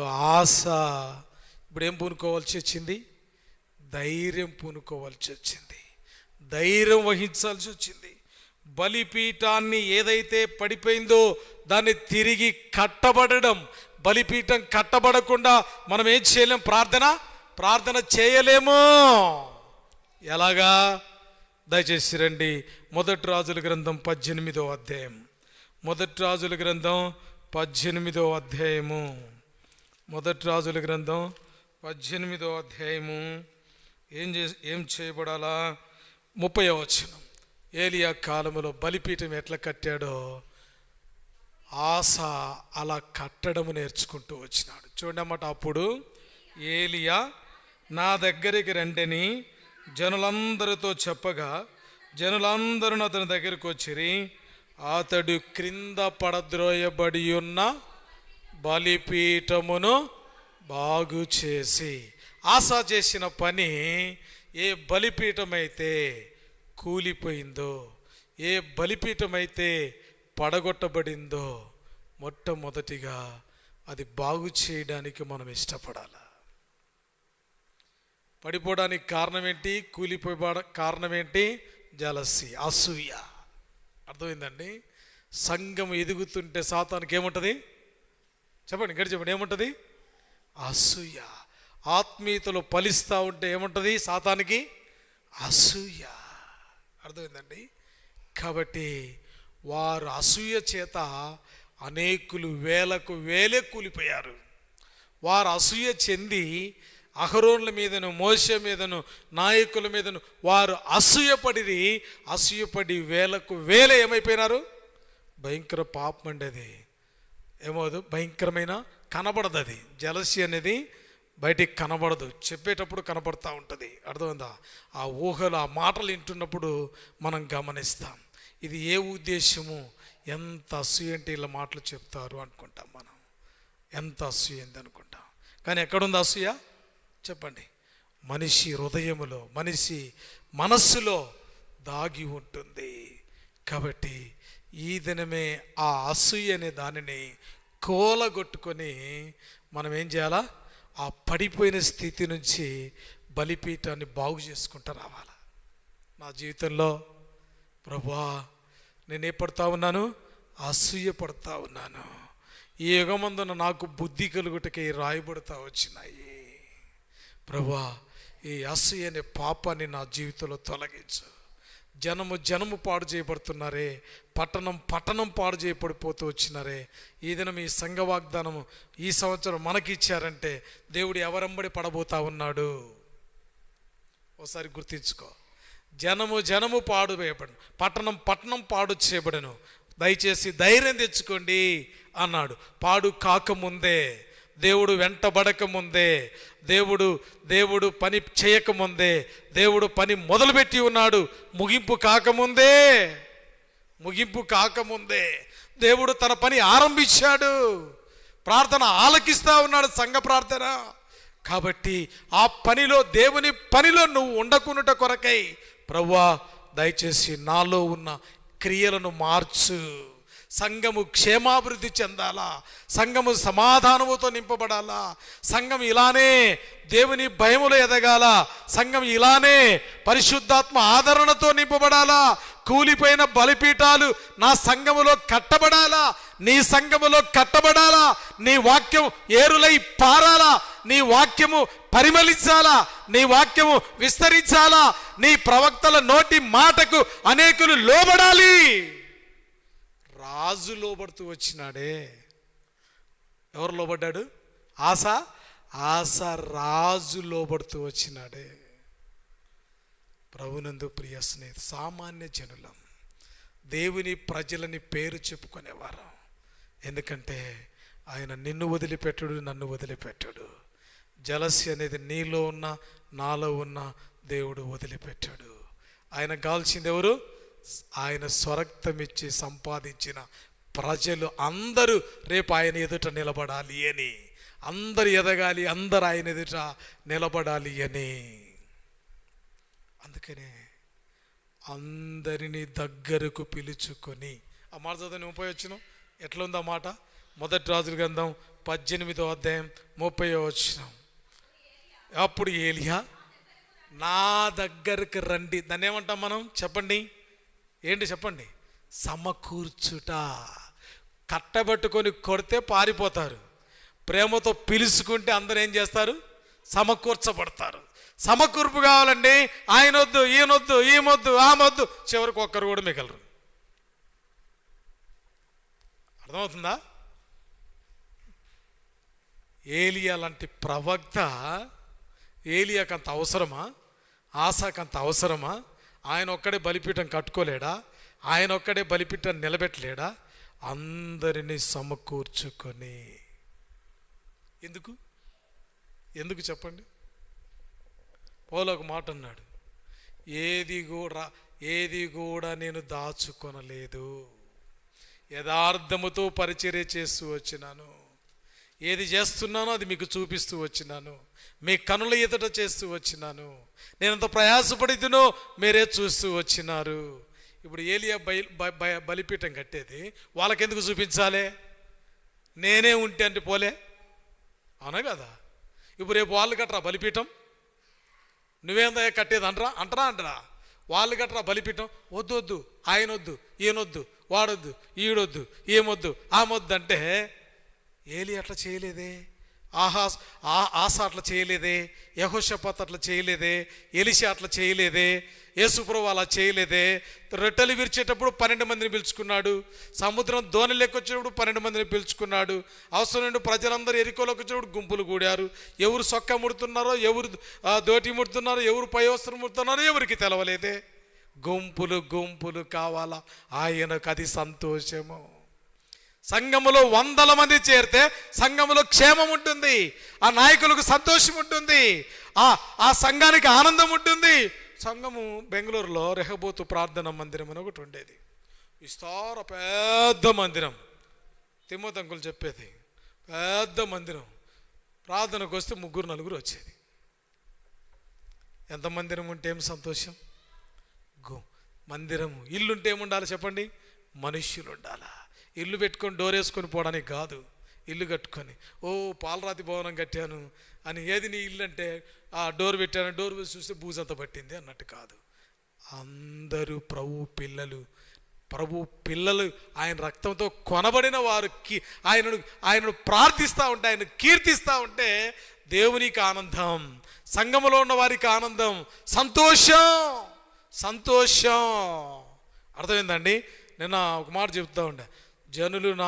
[SPEAKER 1] ఏం పూనుకోవాల్సి వచ్చింది? ధైర్యం పూనుకోవాల్సి వచ్చింది, ధైర్యం వహించాల్సి వచ్చింది. బలిపీఠాన్ని ఏదైతే పడిపోయిందో దాన్ని తిరిగి కట్టబడడం. బలిపీఠం కట్టబడకుండా మనం ఏం చేయలేం? ప్రార్థన చేయలేము. ఎలాగా? దయచేసి రండి, మొదటి రాజుల గ్రంథం 18వ అధ్యాయం. మొదటి రాజుల గ్రంథం 18వ అధ్యాయము. మొదటి రాజుల గ్రంథం 18వ అధ్యాయము. ఏం చేయబడాలా? 30వ వచనం. ఏలియా కాలములో బలిపీఠం ఎట్లా కట్టాడో ఆస అలా కట్టడము నేర్చుకుంటూ వచ్చినాడు. చూడండి అన్నమాట. అప్పుడు ఏలియా నా దగ్గరికి రండని జనులందరితో చెప్పగా జనులందరూ అతని దగ్గరికి వచ్చిరి. అతడు క్రింద పడద్రోయబడి ఉన్న బలిపీఠమును బాగు చేసి. ఆసా చేసిన పని, ఏ బలిపీఠమైతే కూలిపోయిందో, ఏ బలిపీఠమైతే పడగొట్టబడిందో, మొట్టమొదటిగా అది బాగు చేయడానికి మనం ఇష్టపడాలి. పడిపోవడానికి కారణం ఏంటి? కూలిపోయే కారణం ఏంటి? జలసి, అసూయ. అర్థమైందండి? సంఘం ఎదుగుతుంటే సాతానికి ఏముంటుంది? చెప్పండి, గడి చెప్పండి, ఏముంటుంది? అసూయ. ఆత్మీయతలో ఫలిస్తూ ఉంటే ఏముంటుంది? సాతానికి అసూయ. అర్థమైందండి? కాబట్టి వారు అసూయ చేత అనేకులు వేలకు వేలే కూలిపోయారు. వారు అసూయ చెంది అహరోనుల మీదను, మోషే మీదను, నాయకుల మీదను వారు అసూయపడి వేలకు వేలే ఏమైపోయినారు? భయంకర పాపం అండి అది. ఏమవుదు? భయంకరమైన కనబడదు. అది జలసి అనేది బయటికి కనబడదు, చెప్పేటప్పుడు కనబడుతూ ఉంటుంది. అర్థమైందా? ఆ ఊహలు, ఆ మాటలు వింటున్నప్పుడు మనం గమనిస్తాం. ఇది ఏ ఉద్దేశము? ఎంత అసూయ అంటే ఇలా మాటలు చెప్తారు అనుకుంటాం మనం. ఎంత అసూయ ఏంది అనుకుంటాం. కానీ ఎక్కడుంది అసూయ? చెప్పండి. మనిషి హృదయములో, మనిషి మనస్సులో దాగి ఉంటుంది. కాబట్టి ఈ దినమే ఆ అసూయ అనే దానిని కోలగొట్టుకొని మనం ఏం చేయాలా? ఆ పడిపోయిన స్థితి నుంచి బలిపీఠాన్ని బాగు చేసుకుంటూ రావాలి. నా జీవితంలో ప్రభువా నేను ఏ పడుతూ ఉన్నాను? అసూయ పడుతూ ఉన్నాను. ఈ యుగమందున నాకు బుద్ధి కలుగుటకే రాయబడుతూ వచ్చినాయి. ప్రభువా ఈ అసూయ అనే పాపాన్ని నా జీవితంలో తొలగించు. జనము పాడు చేయబడుతున్నారే, పట్టణం పాడు చేయబడిపోతూ వచ్చినారే. ఈ దినం ఈ సంఘ వాగ్దానము ఈ సంవత్సరం మనకి ఇచ్చారంటే దేవుడు ఎవరంబడి పడబోతా ఉన్నాడు? ఒకసారి గుర్తించుకో. జనము పాడు చేయబడను, పట్టణం పాడు చేయబడను. దయచేసి ధైర్యం తెచ్చుకోండి అన్నాడు. పాడు కాకముందే, దేవుడు వెంటబడక ముందే, దేవుడు పని చేయకముందే, దేవుడు పని మొదలుపెట్టి ఉన్నాడు. ముగింపు కాకముందే దేవుడు తన పని ఆరంభించాడు. ప్రార్థన ఆలకిస్తా ఉన్నాడు, సంఘ ప్రార్థన. కాబట్టి ఆ పనిలో, దేవుని పనిలో నువ్వు ఉండకునుట కొరకై ప్రభువా దయచేసి నాలో ఉన్న క్రియలను మార్చు. సంఘము క్షేమాభివృద్ధి చెందాలా, సంఘము సమాధానముతో నింపబడాలా, సంఘం ఇలానే దేవుని భయములో ఎదగాల, సంఘం ఇలానే పరిశుద్ధాత్మ ఆదరణతో నింపబడాలా. కూలిపోయిన బలిపీఠాలు నా సంఘములో కట్టబడాలా, నీ సంఘములో కట్టబడాలా. నీ వాక్యం ఏరులై పారాలా, నీ వాక్యము పరిమళించాలా, నీ వాక్యము విస్తరించాలా. నీ ప్రవక్తల నోటి మాటకు అనేకులు లోబడాలి. రాజు లోబడుతూ వచ్చినాడే. ఎవరు లోబడ్డాడు? ఆస రాజు లోబడుతూ వచ్చినాడే. ప్రభునందు ప్రియ స్నేహితు, సామాన్య జనులం, దేవుని ప్రజలని పేరు చెప్పుకునేవారు. ఎందుకంటే ఆయన నిన్ను వదిలిపెట్టడు, నన్ను వదిలిపెట్టాడు. జలసి అనేది నీలో ఉన్న, నాలో ఉన్న దేవుడు వదిలిపెట్టాడు. ఆయన కాల్చింది ఎవరు? ఆయన స్వరక్తమిచ్చి సంపాదించిన ప్రజలు అందరూ రేపు ఆయన ఎదుట నిలబడాలి అని, అందరు ఎదగాలి, అందరు ఆయన ఎదుట నిలబడాలి అని. అందుకనే అందరినీ దగ్గరకు పిలుచుకొని, ఆ మాట చదువుని 30 వచ్చిన ఎట్లా ఉంది ఆ మాట? మొదటి రాజుల గ్రంథం 18వ అధ్యాయం 30వ వచనం. అప్పుడు ఏలియా నా దగ్గరకు రండి. దాన్ని ఏమంటాం మనం? చెప్పండి, ఏంటి చెప్పండి? సమకూర్చుట. కట్టబెట్టుకొని కొడితే పారిపోతారు, ప్రేమతో పిలుచుకుంటే అందరూ ఏం చేస్తారు? సమకూర్చబడతారు. సమకూర్పు కావాలండి. ఆయన వద్దు, ఈయనొద్దు, ఈమెొద్దు, ఆమొద్దు, చివరికి ఒక్కరు కూడా మిగలరు. అర్థమవుతుందా? ఏలియా లాంటి ప్రవక్త, ఏలియాకు అంత అవసరమా? ఆసాకు అంత అవసరమా? ఆయన ఒక్కడే బలిపీఠం కట్టుకోలేడా? ఆయన ఒక్కడే బలిపీఠం నిలబెట్టలేడా? అందరినీ సమకూర్చుకొని. ఎందుకు చెప్పండి? పౌలు ఒక మాట అన్నాడు, ఏది కూడా నేను దాచుకొనలేదు, యథార్థముతో పరిచర్య చేస్తూ వచ్చినాను. ఏది చేస్తున్నానో అది మీకు చూపిస్తూ వచ్చినాను, మీ కనుల ఎదుట చేస్తూ వచ్చినాను. నేనంత ప్రయాసపడితునో మీరే చూస్తూ వచ్చినారు. ఇప్పుడు ఏలియా బలిపీఠం కట్టేది వాళ్ళకెందుకు చూపించాలి? నేనే ఉంటే అంటే పోలే, అవునా కదా? ఇప్పుడు రేపు వాళ్ళు కట్టరా బలిపీఠం, నువ్వేందా కట్టేది అంటరా వాళ్ళు కట్టరా బలిపీఠం, వద్దు ఆయన వద్దు, ఈయనొద్దు, వాడొద్దు, ఈడొద్దు, ఏమొద్దు, ఆమొద్దు అంటే ఏలి అట్లా చేయలేదే, ఆస అట్లా చేయలేదే, యెహోషాపాతు అట్లా చేయలేదే, ఎలీషా అట్లా చేయలేదే, యేసుప్రభువు అలా చేయలేదే. రొట్టెలు విరిచేటప్పుడు 12 మందిని పిలుచుకున్నాడు, సముద్రం దోణి లెక్కొచ్చేటప్పుడు 12 మందిని పిలుచుకున్నాడు, అవసరం నుండి ప్రజలందరూ ఎరికోలోకి వచ్చేటప్పుడు గుంపులు కూడారు. ఎవరు సొక్క ముడుతున్నారో, ఎవరు దోటి ముడుతున్నారో, ఎవరు పై వస్త్రం ముడుతున్నారో ఎవరికి తెలవలేదే. గుంపులు కావాలా, ఆయనకు అది సంతోషము. సంఘములో 100 మంది చేరితే సంఘములో క్షేమం ఉంటుంది, ఆ నాయకులకు సంతోషం ఉంటుంది, ఆ సంఘానికి ఆనందం ఉంటుంది. సంఘము బెంగళూరులో రెహబోతు ప్రార్థన మందిరం అని ఒకటి ఉండేది, విస్తార పెద్ద మందిరం. తిమ్మోతి అంకుల్ చెప్పేది, పెద్ద మందిరం. ప్రార్థనకు వస్తే 3-4 వచ్చేది. ఎంత మందిరం ఉంటే ఏం సంతోషం. మందిరము, ఇల్లుంటే ఏముండాలి చెప్పండి, మనుష్యులు ఉండాలా. ఇల్లు పెట్టుకొని డోర్ వేసుకొని పోవడానికి కాదు, ఇల్లు కట్టుకొని పాలరాతి భవనం కట్టాను అని, ఏది నీ ఇల్లు అంటే డోర్ పెట్టాను, డోర్ చూస్తే బూజంతా పట్టింది అన్నట్టు కాదు. అందరూ ప్రభు పిల్లలు ఆయన రక్తంతో కొనబడిన వారికి ఆయనను ప్రార్థిస్తూ ఉంటే, ఆయన కీర్తిస్తూ ఉంటే దేవునికి ఆనందం, సంఘములో ఉన్న వారికి ఆనందం, సంతోషం. అర్థమైందండి? నేను ఒక మాట చెప్తా ఉండే, జనులు నా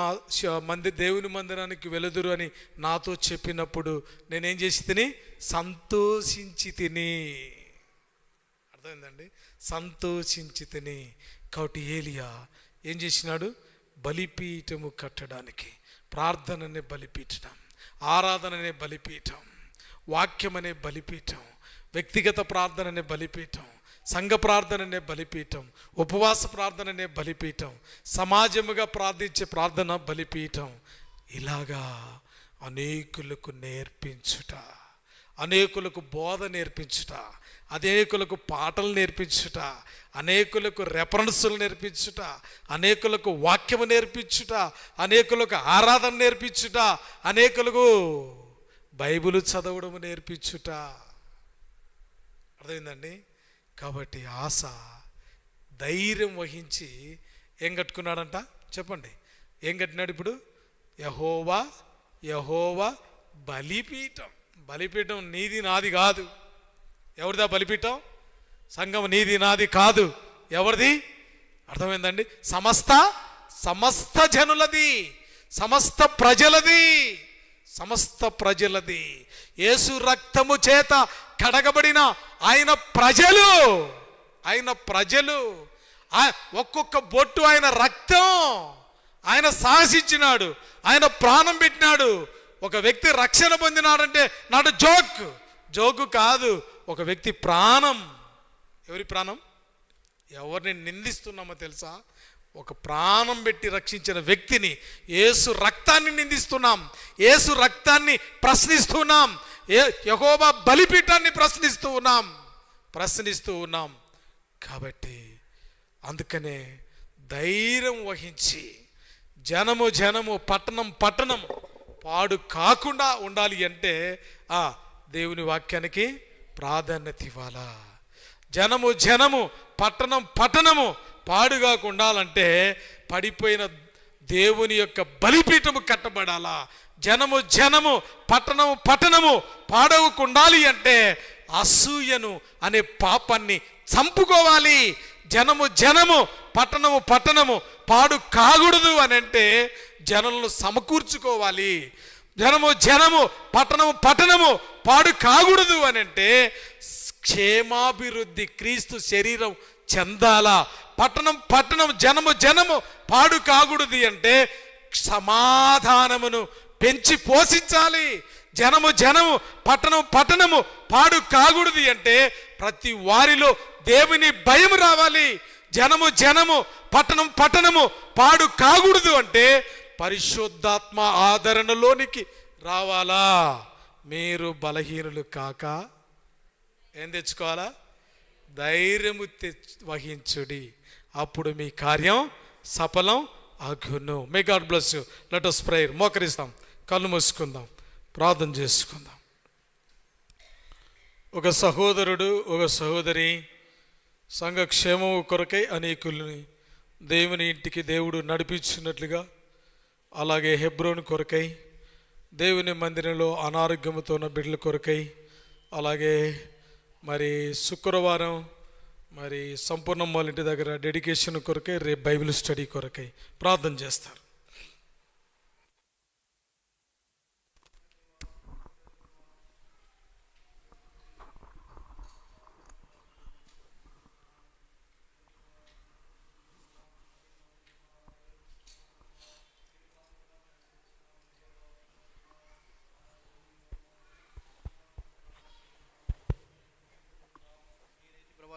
[SPEAKER 1] దేవుని మందిరానికి వెలుదురు అని నాతో చెప్పినప్పుడు నేనేం చేసి తిని సంతోషించి తిని. అర్థమైందండి? సంతోషించి తిని. కాబట్టి ఏలియా ఏం చేసినాడు, బలిపీఠము కట్టడానికి, ప్రార్థన అనే బలిపీఠం, ఆరాధన అనే బలిపీఠం, వాక్యం అనే బలిపీఠం, వ్యక్తిగత ప్రార్థన అనే బలిపీఠం, సంఘ ప్రార్థన అనే బలిపీఠం, ఉపవాస ప్రార్థన అనే బలిపీఠం, సమాజముగా ప్రార్థించే ప్రార్థన బలిపీఠం. ఇలాగా అనేకులకు నేర్పించుట, అనేకులకు బోధ నేర్పించుట, అనేకులకు పాటలు నేర్పించుట, అనేకులకు రెఫరెన్సులు నేర్పించుట, అనేకులకు వాక్యము నేర్పించుట, అనేకులకు ఆరాధన నేర్పించుట, అనేకులకు బైబిల్ చదవడం నేర్పించుట. అర్థమైందండి? కాబట్టి ఆశ ధైర్యం వహించి ఏం కట్టుకున్నాడంట చెప్పండి, ఏం కట్టినాడు ఇప్పుడు? యెహోవా బలిపీఠం నీది నాది కాదు. ఎవరిదా బలిపీఠం? సంఘం నీది నాది కాదు. ఎవరిది? అర్థమైందండి? సమస్త జనులది, సమస్త ప్రజలది. యేసు రక్తము చేత కడగబడిన ఆయన ప్రజలు, ఒక్కొక్క బొట్టు ఆయన రక్తం. ఆయన సాహసించినాడు, ఆయన ప్రాణం పెట్టినాడు. ఒక వ్యక్తి రక్షణ పొందినాడంటే నాడు జోకు కాదు, ఒక వ్యక్తి ప్రాణం. ఎవరి ప్రాణం? ఎవరిని నిందిస్తున్నామో తెలుసా? ఒక ప్రాణం పెట్టి రక్షించిన వ్యక్తిని, యేసు రక్తాన్ని నిందిస్తున్నాం, యేసు రక్తాన్ని ప్రశ్నిస్తున్నాం, యెహోవా బలిపీఠాన్ని ప్రశ్నిస్తూ ఉన్నాం. కాబట్టి అందుకనే ధైర్యం వహించి జనము పట్టణం పాడు కాకుండా ఉండాలి అంటే దేవుని వాక్యానికి ప్రాధాన్యత ఇవ్వాలా. జనము పట్టణము పాడుగాకు ఉండాలంటే పడిపోయిన దేవుని యొక్క బలిపీఠము కట్టబడాలా. జనము పట్టణము పాడవకుండాలి అంటే అసూయను అనే పాపాన్ని చంపుకోవాలి. జనము పట్టణము పాడు కాకూడదు అని అంటే జనులను సమకూర్చుకోవాలి. జనము పట్టణము పాడు కాకూడదు అని అంటే క్షేమాభివృద్ధి, క్రీస్తు శరీరం చెందాలా. పట్టణం జనము పాడు కాకూడదు అంటే సమాధానమును పెంచి పోషించాలి. జనము పట్టణము పాడు కాకూడదు అంటే ప్రతి వారిలో దేవుని భయం రావాలి. జనము పట్టణము పాడు కాకూడదు అంటే పరిశుద్ధాత్మ ఆదరణలోనికి రావాలా. మీరు బలహీనులు కాక ఏం తెచ్చుకోవాలా? ధైర్యము వహించుడి, అప్పుడు మీ కార్యం సఫలం అగును. May God bless you. Let us pray. మోకరిస్తాం, కళ్ళు మూసుకుందాం, ప్రార్థన చేసుకుందాం. ఒక సహోదరుడు, ఒక సహోదరి సంఘ క్షేమము కొరకై అనేకుల్ని దేవుని ఇంటికి దేవుడు నడిపించినట్లుగా, అలాగే హెబ్రోన్ కొరకై, దేవుని మందిరంలో అనారోగ్యంతో ఉన్న బిడ్డల కొరకై, అలాగే మరి శుక్రవారం మరి సంపూర్ణం వాళ్ళ ఇంటి దగ్గర డెడికేషన్ కొరకై, రేపు బైబిల్ స్టడీ కొరకై ప్రార్థన చేస్తారు.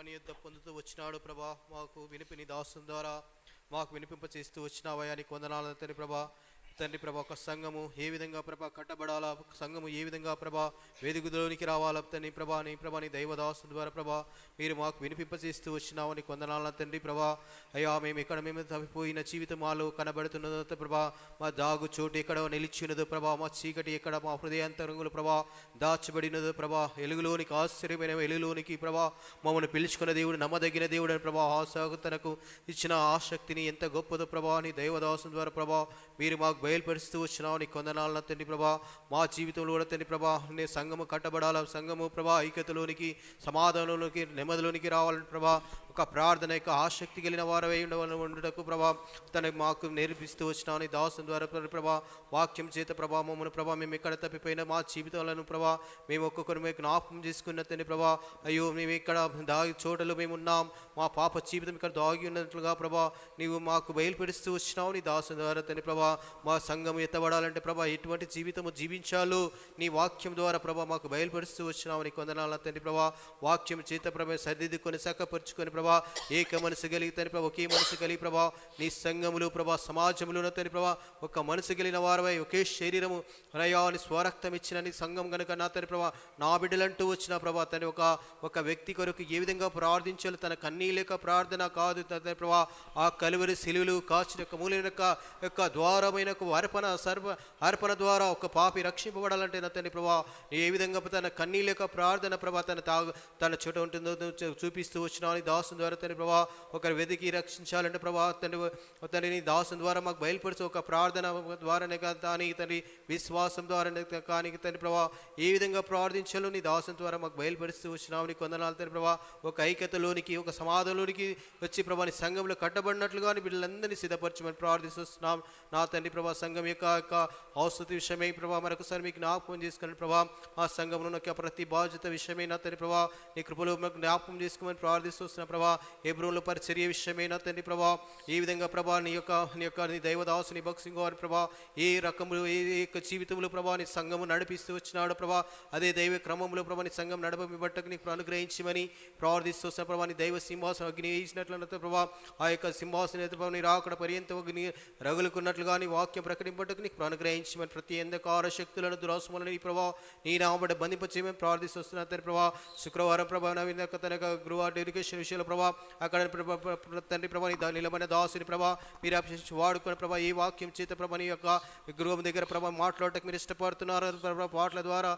[SPEAKER 3] నీ యొద్ద పొందుతూ వచ్చినాడు ప్రభా, మాకు వినిపిని దాసుని ద్వారా మాకు వినిపింప చేస్తూ వచ్చినావయ్యా, నీకు వందనాలు తండ్రి ప్రభా. తండ్రి ప్రభా, ఒక సంఘము ఏ విధంగా ప్రభా కట్టబడాలా, ఒక సంఘము ఏ విధంగా ప్రభా వేదికలోనికి రావాలా తండ్రి ప్రభా, నీ ప్రభా నీ దైవదాసు ద్వారా ప్రభా మీరు మాకు వినిపింప చేస్తూ వచ్చినావు, నీకు వందనాలు తండ్రి ప్రభా. అయ్యా, మేము ఇక్కడ మేము తప్పిపోయిన జీవితం మాలో కనబడుతున్నదో ప్రభా, మా దాగు చోటు ఎక్కడ నిలిచినదో ప్రభా, మా చీకటి ఎక్కడ మా హృదయాంతరంగులు ప్రభా దాచబడినదో ప్రభా, వెలుగులోనికి ఆశ్చర్యమైన వెలుగులోనికి ప్రభా మమ్మల్ని పిలుచుకున్న దేవుడు, నమ్మదగిన దేవుడు అని ప్రభా, ఆశకు తనకు ఇచ్చిన ఆసక్తిని ఎంత గొప్పదో ప్రభా, నీ దైవదాసు ద్వారా ప్రభా మీరు మాకు బయలుపరుస్తూ వచ్చినావు, నీకు వందనాలు తండ్రి ప్రభా. మా జీవితంలో కూడా తండ్రి ప్రభా నీ సంఘము కట్టబడాల, సంఘము ప్రభా ఐక్యతలోనికి, సమాధానంలోనికి, నెమ్మదిలోనికి రావాలని ప్రభా, ఒక ప్రార్థన యొక్క ఆసక్తి కలిగిన వారై ఉండటకు ప్రభా తనకు మాకు నేర్పిస్తూ వచ్చినావు, నీ దాసు ద్వారా ప్రభా వాక్యం చేత ప్రభా మమ్మల్ని ప్రభా మేము ఎక్కడ తప్పిపోయినా మా జీవితాలను ప్రభా మేము ఒక్కొక్కరు మేము జ్ఞాపకం చేసుకున్న తండ్రి ప్రభా. అయ్యో, మేము ఇక్కడ దాగి చోటలో మేము ఉన్నాం, మా పాప జీవితం ఇక్కడ దాగి ఉన్నట్లుగా ప్రభా నీవు మాకు బయలుపరుస్తూ వచ్చినావు, నీ దాసు ద్వారా తండ్రి ప్రభా. మా సంఘం ఎత్తబడాలంటే ప్రభా ఎటువంటి జీవితము జీవించాలో నీ వాక్యం ద్వారా ప్రభా మాకు బయలుపరుస్తూ వచ్చినావు, నీకు వందనాలు తండ్రి ప్రభా. వాక్యం చేత ప్రభా సరిదిద్దుకొని చక్కపరుచుకొని ప్రభా ఏక మనసు కలిగి తండ్రి ప్రభా, ఒకే మనసు కలిగి ప్రభా నీ సంఘములు ప్రభా సమాజంలో తండ్రి ప్రభా ఒక మనసు కలిగిన వారవై ఒకే శరీరము రయాని స్వరక్తం ఇచ్చిన నీ సంఘం కనుక నా తండ్రి ప్రభా నా బిడ్డలంటూ వచ్చిన ప్రభా తండ్రి ఒక వ్యక్తి కొరకు ఏ విధంగా ప్రార్థించాలి, తన కన్నీలేక ప్రార్థన కాదు తండ్రి ప్రభా, ఆ కలువరి సిలువలు కాచిన యొక్క మూలైన యొక్క ద్వారమైన అర్పణ ద్వారా ఒక పాపి రక్షింపబడాలంటే నా తండ్రి ప్రభా ఏ విధంగా తన కన్నీలేక ప్రార్థన ప్రభా తన చోట ఉంటుందో చూపిస్తూ వచ్చిన దాసు ద్వారా తండ్రి ప్రభా ఒకరి వెతికి రక్షించాలంటే ప్రభా తండ్రి నీ దాసు ద్వారా మాకు బయలుపరిచి ఒక ప్రార్థన ద్వారానే కానీ తండ్రి విశ్వాసం ద్వారా కానీ తండ్రి ప్రభా ఏ విధంగా ప్రార్థించాలో నీ దాసు ద్వారా మాకు బయలుపరుస్తూ వచ్చినావు, నీకు వందనాలు తండ్రి ప్రభా. ఒక ఐక్యతలోనికి, ఒక సమాధానంలోనికి వచ్చి ప్రభా నీ సంఘంలో కట్టబడినట్లుగా బిడ్డలందరినీ సిద్ధపరచమని ప్రార్థిస్తున్నాం నా తండ్రి ప్రభా. సంఘం యొక్క ఔషధ విషయమై ప్రభా మరొకసారి మీకు జ్ఞాపకం చేసుకుని ప్రభా, మా సంఘంలో యొక్క ప్రతి బాధ్యత విషయమై నా తండ్రి ప్రభా నీ కృపలో మాకు జ్ఞాపకం చేసుకోమని ప్రార్థిస్తున్న ప్రభా. హెబ్రోన్లో పరిచర్య విషయమై నా తండ్రి ప్రభా ఏ విధంగా ప్రభా నీ దైవదాసు నీ భక్సింగ్ వారి ప్రభా ఏ రకములు ఏ యొక్క జీవితంలో ప్రభా నీ సంఘము నడిపిస్తూ వచ్చినాడు ప్రభా, అదే దైవ క్రమంలో ప్రభా నీ సంఘం నడపబట్టకు నీకు అనుగ్రహించమని ప్రార్థిస్తున్న ప్రభా. నీ దైవ సింహాసనం అగ్ని వేసినట్లయితే ప్రభా ఆ యొక్క సింహాసనం నీ రాకడ పర్యంత అగ్ని రగులుకున్నట్లుగా నీ వాక్యం ప్రకటింపటకు నీకు అనుగ్రహించమని, ప్రతి అంధకార శక్తులను దురాశములను నీ ప్రభా నీ నామబడి బంధింపచేయమని ప్రార్థిస్తున్నా తండ్రి ప్రభా. శుక్రవారం ప్రభా నవీన తన గృహ డెడికేషన్ విషయంలో ప్రభా అక్కడ తండ్రి ప్రభా నీ నిలబడిన దాసుని ప్రభా మీరు అభిషేకించి వాడుకుని ప్రభా ఈ వాక్యం చేత ప్రభా నీ యొక్క గృహం దగ్గర ప్రభా మాట్లాడటకు మీరు ఇష్టపడుతున్నారు ప్రభా. పాటల ద్వారా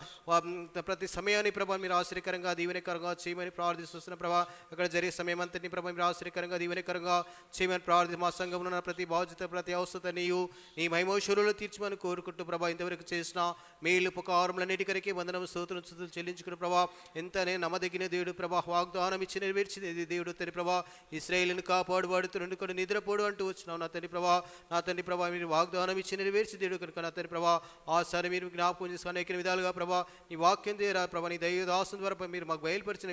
[SPEAKER 3] ప్రతి సమయాన్ని ప్రభా మీరు ఆశ్చర్యకరంగా దీవెనకరంగా చేయమని ప్రార్థిస్తున్న ప్రభా. అక్కడ జరిగే సమయం అంతటిని ప్రభా మీరు ఆశ్చర్యకరంగా దీవెనకరంగా చేయమని ప్రార్థి. మా సంఘంలో ఉన్న ప్రతి బాధ్యత ప్రతి అవసరత నీవు నీ మహిమోషురులు తీర్చమని కోరుకుంటూ ప్రభా ఇంతవరకు చేసిన మేలు ఉపకారములన్నిటికరికే వందనం స్తోత్రం స్తుతులు చెల్లించుకుని ప్రభా ఎంతనే నమ్మదగిన దేవుడు ప్రభా వాగ్దానం ఇచ్చి నెరవేర్చింది దేవుడు తండ్రి ప్రభా. ఇశ్రాయేలును కాపాడువాడుతూ కొన్ని నిద్రపోడు అంటూ వచ్చినావు నా తండ్రి ప్రభా. నా తండ్రి ప్రభా మీరు వాగ్దానం ఇచ్చి నెరవేర్చి దేవుడు కనుక నా తండ్రి ప్రభా ఆ సరే మీరు జ్ఞాపకం చేసుకుని అనేక విధాలుగా ప్రభా నీ వాక్యం ద్వారా ప్రభా నీ దైవదాసం ద్వారా మీరు మాకు బయలుపరిచిన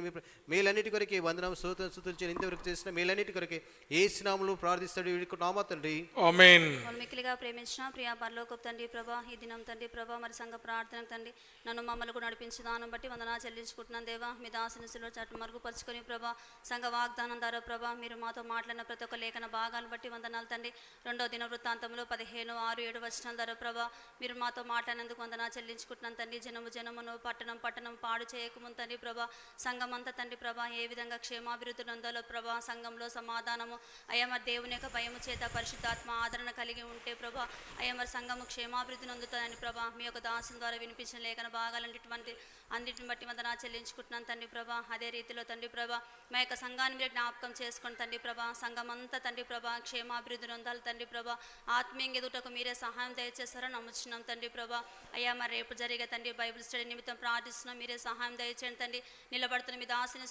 [SPEAKER 3] మేలన్నిటి కొరకే వందనం స్తోత్రం స్తుతులు ఇంతవరకు చేసిన మేలన్నిటి కొరకే యేసు నామములో ప్రార్థిస్తాడు నామ తండ్రి
[SPEAKER 1] ఆమేన్.
[SPEAKER 4] మిక్కిలిగా ప్రేమించు ప్రేమించిన ప్రియా పరలోకపు తండ్రి ప్రభా, ఈ దినం తండ్రి ప్రభా మరి సంఘ ప్రార్థన తండ్రి నన్ను మమ్మల్ని కూడా నడిపించిన దానం బట్టి వందనా చెల్లించుకుంటున్నాను దేవా. మీ దాసునిసులో చట్టు మరుగుపరుచుకొని ప్రభా సంఘ వాగ్దానం ద్వారా ప్రభా మీరు మాతో మాట్లాడిన ప్రతి ఒక్క లేఖన భాగాలను బట్టి వందనాలు తండ్రి. 2వ దిన వృత్తాంతంలో 15:6-7 వచనాల ద్వారా ప్రభా మీరు మాతో మాట్లాడినందుకు వందనా చెల్లించుకుంటున్నాను తండ్రి. జనమును పట్టణం పాడు చేయకముందు తండ్రి ప్రభా సంఘమంతా తండ్రి ప్రభా ఏ విధంగా క్షేమాభివృద్ధి నొందాలో ప్రభా, సంఘంలో సమాధానము అయ్యా మరి దేవుని యొక్క భయము చేత పరిశుద్ధాత్మ ఆదరణ కలిగి ఉంటే ప్రభా అయ్యా మరి సంఘము క్షేమాభివృద్ధి నొందుతుందని ప్రభా మీ యొక్క దాసుని ద్వారా వినిపించిన లేఖన భాగాలన్నిటి అన్నిటిని బట్టి వందనా చెల్లించుకుంటున్నాను తండ్రి ప్రభా. అదే రీతిలో తండ్రి ప్రభా మా యొక్క సంఘాన్ని మీరు జ్ఞాపకం చేసుకుని తండ్రి ప్రభా సంఘమంతా తండ్రి ప్రభా క్షేమాభివృద్ధి నొందాలి తండ్రి ప్రభా. ఆత్మీయంగా ఎదుటకు మీరే సహాయం దయచేస్తారని నమ్ముచున్నాం తండ్రి ప్రభా. అయ్యా మరి రేపు జరిగే తండ్రి బైబిల్ స్టడీ నిమిత్తం ప్రార్థిస్తున్నాం, మీరే సహాయం దయచేయండి తండ్రి. నిలబడుతున్న మీ దాసుని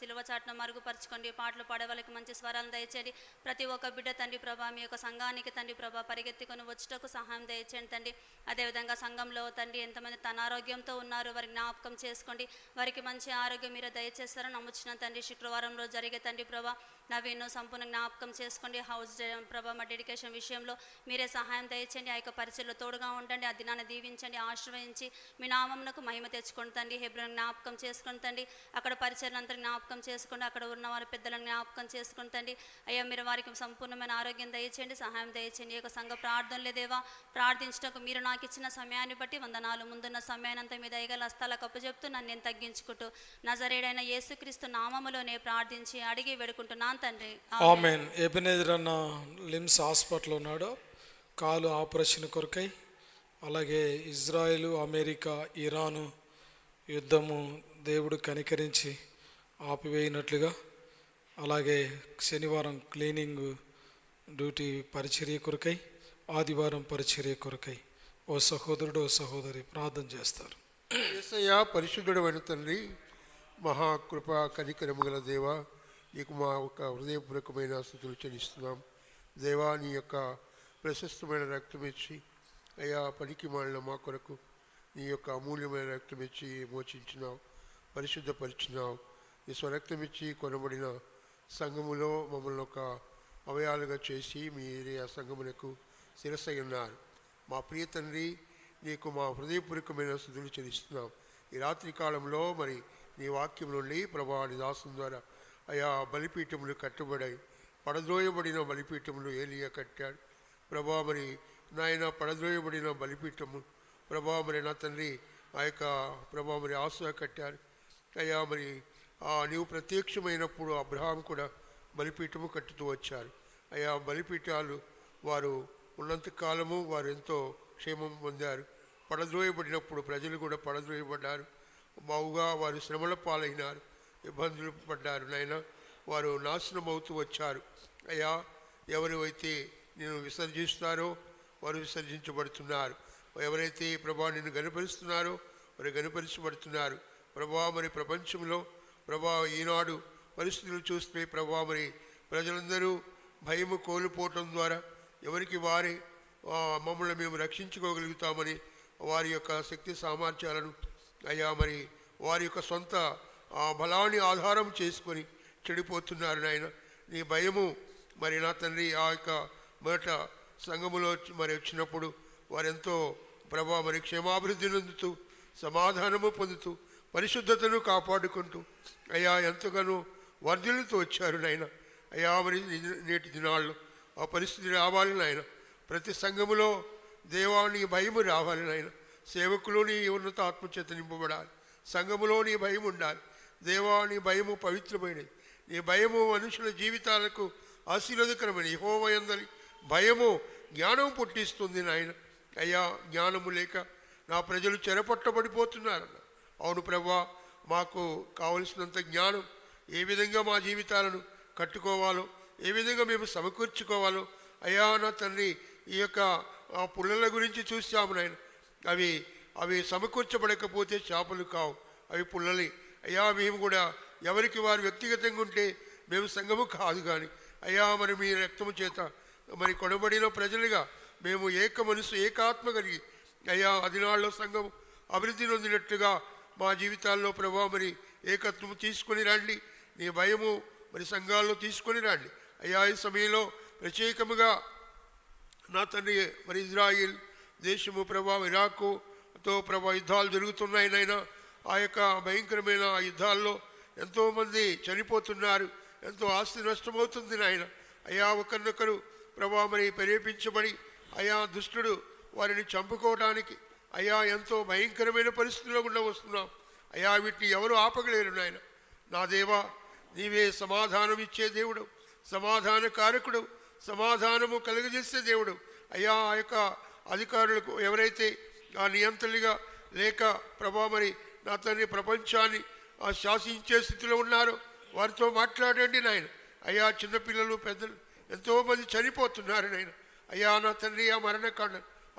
[SPEAKER 4] సిలువ చాటును మరుగుపరచుకోండి, పాటలు పాడే వాళ్ళకి మంచి స్వరాలను దయచేయండి. ప్రతి ఒక్క బిడ్డ తండ్రి ప్రభా మీ యొక్క సంఘానికి తండ్రి ప్రభా పరిగెత్తుకొని వచ్చుటకు సహాయం దయచేయండి తండ్రి. అదేవిధంగా సంఘంలో తండ్రి ఎంతమంది తన ఆరోగ్యంతో ఉన్నారు వారికి జ్ఞాపకం చేసుకోండి, వారికి మంచి ఆరోగ్యం మీరు దయచేస్తారని నమ్ముచున్నాం తండ్రి. శుక్రవారం రోజు జరిగే తండ్రి ప్రభా నవీన్ను సంపూర్ణ జ్ఞాపకం చేసుకోండి. హౌస్ ప్రభా మా డెడికేషన్ విషయంలో మీరే సహాయం దయచేయండి. ఆ యొక్క పరిచయలో తోడుగా ఉండండి, ఆ దినాన్ని దీవించండి, ఆశ్రయించి మీ నామమునకు మహిమ తెచ్చుకోండి తండ్రి. హెబ్రోను జ్ఞాపకం చేసుకోండి తండ్రి, అక్కడ పరిచయలంతా జ్ఞాపకం చేసుకోండి, అక్కడ ఉన్న వారి పెద్దలను జ్ఞాపకం చేసుకోండి తండ్రి. అయ్యా మీరు వారికి సంపూర్ణమైన ఆరోగ్యం దయచేయండి, సహాయం దయచేయండి. ఈ యొక్క సంఘ ప్రార్థనలే దేవా ప్రార్థించటకు మీరు నాకు ఇచ్చిన సమయాన్ని బట్టి వందనాలు. ముందున్న సమయానంతా మీ దయగల హస్తాలకు అప్పచెప్తూ నన్ను నేను తగ్గించుకుంటూ నజరేయుడైన యేసుక్రీస్తు నామములోనే ప్రార్థించి అడిగి వేడుకుంటున్నాను తండ్రి,
[SPEAKER 1] ఆమేన్. ఎబెనేజర్ అన్న లిమ్స్ హాస్పిటల్ ఉన్నాడు, కాలు ఆపరేషన్ కొరకై. అలాగే ఇజ్రాయెలు, అమెరికా, ఇరాను యుద్ధము దేవుడు కనికరించి ఆపివేయినట్లుగా, అలాగే శనివారం క్లీనింగ్ డ్యూటీ పరిచర్య కొరకై, ఆదివారం పరిచర్య కొరకై ఓ సహోదరుడు ఓ సహోదరి ప్రార్థన చేస్తారు.
[SPEAKER 5] యేసయ్య పరిశుద్ధుడు అయిన తండ్రి, మహాకృప కనికరము గల దేవా, నీకు మా ఒక హృదయపూర్వకమైన స్తుతులు చెల్లిస్తున్నాం దేవా. నీ యొక్క ప్రశస్తమైన రక్తం ఇచ్చి అయ్యా పనికి మాలిన మా కొరకు నీ యొక్క అమూల్యమైన రక్తం ఇచ్చి మోచించినావు, పరిశుద్ధపరిచినావు. నీ స్వరక్తం ఇచ్చి కొనబడిన సంఘములో మమ్మల్ని ఒక అవయాలుగా చేసి మీరే ఆ సంఘమునకు శిరస్సై ఉన్నారు. మా ప్రియ తండ్రి, నీకు మా హృదయపూర్వకమైన స్తుతులు చెల్లిస్తున్నాం. ఈ రాత్రి కాలంలో మరి నీ వాక్యం నుండి ప్రభా నీ దాసుని ద్వారా అయా బలిపీఠములు కట్టబడాయి. పడద్రోయబడిన బలిపీఠములు ఏలియా కట్టాడు ప్రభా. మరి నాయన పడద్రోయబడిన బలిపీఠము ప్రభా మరి నా తండ్రి ఆ యొక్క ప్రభా మరి ఆశ కట్టారు అయ్యా. మరి నీవు ప్రత్యక్షమైనప్పుడు అబ్రహాం కూడా బలిపీఠము కట్టుతూ వచ్చారు అయ్యా. బలిపీఠాలు వారు ఉన్నంతకాలము వారు ఎంతో క్షేమం పొందారు. పడద్రోయబడినప్పుడు ప్రజలు కూడా పడద్రోయబడ్డారు, బావుగా వారు శ్రమల పాలైనారు, ఇబ్బందులు పడ్డారు నాయన. వారు నాశనం అవుతూ వచ్చారు అయ్యా. ఎవరు అయితే నేను విసర్జిస్తారో వారు విసర్జించబడుతున్నారు, ఎవరైతే ప్రభా నిన్ను గనుపరుస్తున్నారో వారు గనుపరచబడుతున్నారు ప్రభా. మరి ప్రపంచంలో ప్రభా ఈనాడు పరిస్థితులు చూస్తే ప్రభా మరి ప్రజలందరూ భయము కోల్పోవటం ద్వారా ఎవరికి వారే మమ్మల్ని మేము రక్షించుకోగలుగుతామని వారి యొక్క శక్తి సామర్థ్యాలను అయ్యా మరి వారి యొక్క సొంత బలాన్ని ఆధారం చేసుకొని చెడిపోతున్నారు నాయన. నీ భయము మరి నా తండ్రి ఆ యొక్క మొదట సంఘములో మరి వచ్చినప్పుడు వారెంతో ప్రభా మరి క్షేమాభివృద్ధి నొందుతూ సమాధానము పొందుతూ పరిశుద్ధతను కాపాడుకుంటూ అయ్యా ఎంతగానో వర్ధిల్లుతూ వచ్చారు నాయన అయ్యా. మరి నేటి దినాల్లో ఆ పరిస్థితి రావాలి నాయన. ప్రతి సంఘములో దేవాని భయము రావాలి నాయన. సేవకులోని ఉన్నత ఆత్మచేత నింపబడాలి, సంఘములో నీ భయం ఉండాలి దేవా. నీ భయము పవిత్రమైనది, నీ భయము మనుషుల జీవితాలకు ఆశీర్వాదకరమైన యెహోవా యందలి భయము జ్ఞానం పుట్టిస్తుంది నాయన అయ్యా. జ్ఞానము లేక నా ప్రజలు చెరపట్టబడిపోతున్నారన్న. అవును ప్రభా, మాకు కావలసినంత జ్ఞానం ఏ విధంగా మా జీవితాలను కట్టుకోవాలో, ఏ విధంగా మేము సమకూర్చుకోవాలో అయ్యా నా తండ్రి. ఈ యొక్క పుల్లల గురించి చూసాము నాయన, అవి సమకూర్చబడకపోతే చేపలు కావు, అవి పుల్లలి అయ్యా. మేము కూడా ఎవరికి వారు వ్యక్తిగతంగా ఉంటే మేము సంఘము కాదు కానీ అయ్యా మరి మీ రక్తము చేత మరి కొనబడిన ప్రజలుగా మేము ఏక మనసు ఏకాత్మ కలిగి అయ్యా అదినాళ్ళలో సంఘం అభివృద్ధి నొందినట్టుగా మా జీవితాల్లో ప్రభావ మరి ఏకత్వము తీసుకొని రండి. నీ భయము మరి సంఘాల్లో తీసుకొని రండి అయ్యా. ఈ సమయంలో ప్రత్యేకముగా నా తండ్రి మరి ఇజ్రాయిల్ దేశము ప్రభా ఇరాకుతో ప్రభా యుద్ధాలు జరుగుతున్నాయి నాయన. ఆ యొక్క భయంకరమైన యుద్ధాల్లో ఎంతోమంది చనిపోతున్నారు, ఎంతో ఆస్తి నష్టమవుతుంది నాయన. అయా ఒకరినొకరు ప్రభా మరి ప్రేరేపించబడి అయా దుష్టుడు వారిని చంపుకోవడానికి అయా ఎంతో భయంకరమైన పరిస్థితుల్లో గుండా వస్తున్నాం. అయా వీటిని ఎవరు ఆపగలేరు నాయన. నా దేవా, నీవే సమాధానం ఇచ్చే దేవుడు, సమాధాన కారకుడు, సమాధానము కలుగజేసే దేవుడు. అయ్యా ఆ యొక్క అధికారులకు ఎవరైతే ఆ నియంత్రణలుగా లేక ప్రభా మరి నా తండ్రి ప్రపంచాన్ని శాసించే స్థితిలో ఉన్నారో వారితో మాట్లాడండి నాయన. అయ్యా చిన్నపిల్లలు పెద్దలు ఎంతోమంది చనిపోతున్నారు నాయన. అయ్యా నా తండ్రి ఆ మరణకాండ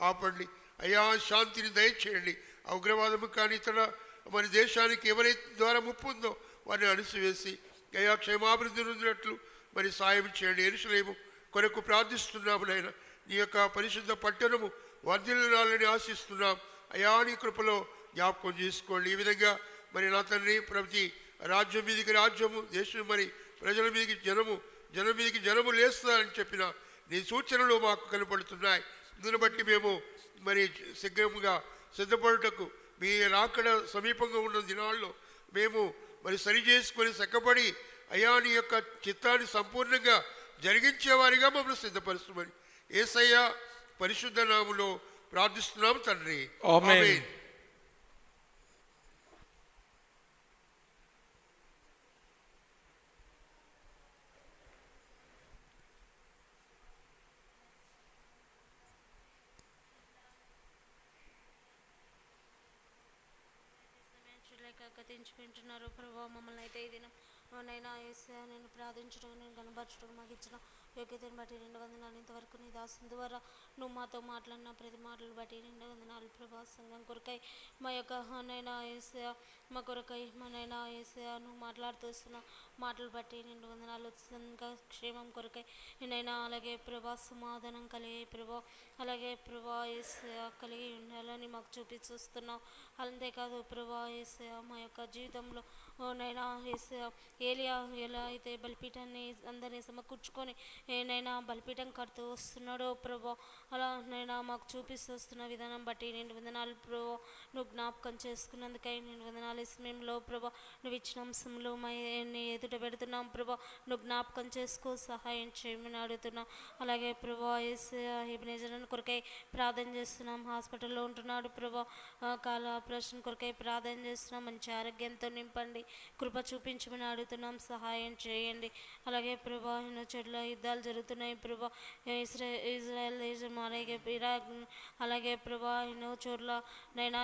[SPEAKER 5] ఆపండి. అయ్యా శాంతిని దయచేయండి. ఆ ఉగ్రవాదము కానీ ఇతర మరి దేశానికి ఎవరైతే ద్వారా ముప్పు ఉందో వారిని అణిసివేసి అయ్యా క్షేమాభివృద్ధి నొందినట్లు మరి సాయం చేయండి. యెరూషలేము కొరకు ప్రార్థిస్తున్నాము నాయన. నీ యొక్క పరిశుద్ధ పట్టణము వర్ధిల్లాలని ఆశిస్తున్నాం. అయా నీ కృపలో జ్ఞాపకం చేసుకోండి. ఈ విధంగా మరి నా తండ్రి ప్రతి రాజ్యం మీదకి రాజ్యము, దేశం మరి ప్రజల మీదకి జనము, జనం మీదకి జనము లేస్తున్నారని చెప్పిన నీ సూచనలు మాకు కనపడుతున్నాయి. దీన్ని బట్టి మేము మరి శీఘ్రముగా సిద్ధపడుటకు మీ రాకడ సమీపంగా ఉన్న దినాల్లో మేము మరి సరి చేసుకొని చక్కబడి అయా నీ యొక్క చిత్తాన్ని సంపూర్ణంగా జరిగించేవారిగా మమ్మల్ని సిద్ధపరుస్తామని యేసయ్య పరిశుద్ధ నామములో ప్రార్థిస్తున్నాము తండ్రి.
[SPEAKER 1] ఆమేన్.
[SPEAKER 6] కథించుకుంటున్నారు ప్రభావ. మమ్మల్ని అయితే ఈ దినం నైనా యేసయ్యా నేను ప్రార్థించడం, నేను కనబరచడం మాకు ఇచ్చిన యోగ్యతను బట్టి 2 వందనాలు. ఇంతవరకు నీ దాసుని ద్వారా నువ్వు మాతో మాట్లాడిన ప్రతి మాటలు బట్టి 2 వందనాలు ప్రభా. సంఘం కొరకై మా యొక్క నైనా యేసయ్యా, మా కొరకై మా నైనా యేసయ్యా నువ్వు మాట్లాడుతూ వస్తున్న మాటలు బట్టి 2 వందనాలు. సంఘ క్షేమం కొరకై నైనా అలాగే ప్రభా సమాధానం కలిగే ప్రభా, అలాగే ప్రభా యేసయ్యా కలిగి ఉండాలని మాకు చూపిస్తున్నావు. అంతేకాదు ప్రభా యేసయ్యా మా యొక్క జీవితంలో నైనా యేసయ్యా ఏలియా ఎలా అయితే బలిపీఠాన్ని అందరినీ సమకూర్చుకొని నైనా బలిపీఠం కడుతూ వస్తున్నాడో ప్రభా, అలా నైనా మాకు చూపిస్తూ వస్తున్న విధానం బట్టి 2 వందనాలు ప్రభా. నువ్వు జ్ఞాపకం చేసుకున్నందుకై 2 వందనాలు. ఈ సమయంలో ప్రభా నువ్వు ఇచ్చిన అంశంలో మా ఎదుట పెడుతున్నాం ప్రభా. నువ్వు జ్ఞాపకం చేసుకో, సహాయం చేయమని అడుగుతున్నాం. అలాగే ప్రభా యేసయ్యా ఎబెనేజర్ కొరకై ప్రార్థన చేస్తున్నాం. హాస్పిటల్లో ఉంటున్నాడు ప్రభా, కాల ఆపరేషన్ కొరకై ప్రార్థన చేస్తున్నాం. మంచి ఆరోగ్యంతో నింపండి, కృప చూపించమని అడుగుతున్నాం. సహాయం చేయండి. అలాగే ప్రభా ఎన్నో చోట్ల యుద్ధాలు జరుగుతున్నాయి ప్రభా. ఇజ్రాయెల్ దేశం అలాగే ఇరాక్ అలాగే ప్రభా ఎన్నో చోట్ల నైనా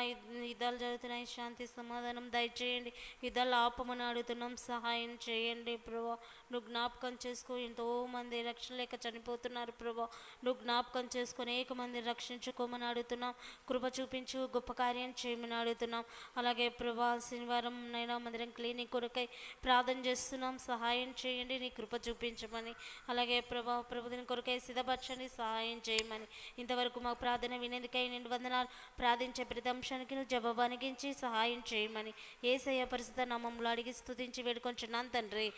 [SPEAKER 6] యుద్ధాలు జరుగుతున్నాయి. శాంతి సమాధానం దయచేయండి. యుద్ధాలు ఆపమని అడుగుతున్నాం. సహాయం చేయండి ప్రభా. నువ్వు జ్ఞాపకం చేసుకో. ఎంతోమంది రక్షణ లేక చనిపోతున్నారు ప్రభా. నువ్వు జ్ఞాపకం చేసుకొని అనేక మంది రక్షించుకోమని అడుగుతున్నాం. కృప చూపించు, గొప్ప కార్యం చేయమని అడుగుతున్నాం. అలాగే ప్రభా శనివారం నైనా మందిరం క్లినిక్ కొరకై ప్రార్థన చేస్తున్నాం. సహాయం చేయండి, నీ కృప చూపించమని. అలాగే ప్రభా ప్రభుదిని కొరకై సిద్ధపరచండి, సహాయం చేయమని. ఇంతవరకు మాకు ప్రార్థన వినేందుకై 2 వందనాలు. ప్రార్థించే ప్రతి అంశానికి నువ్వు జవాబు అనుగించి సహాయం చేయమని యేసయ్య పరిశుద్ధ నామములో అడిగి స్తుతించి వేడుకొంచున్నాను తండ్రి.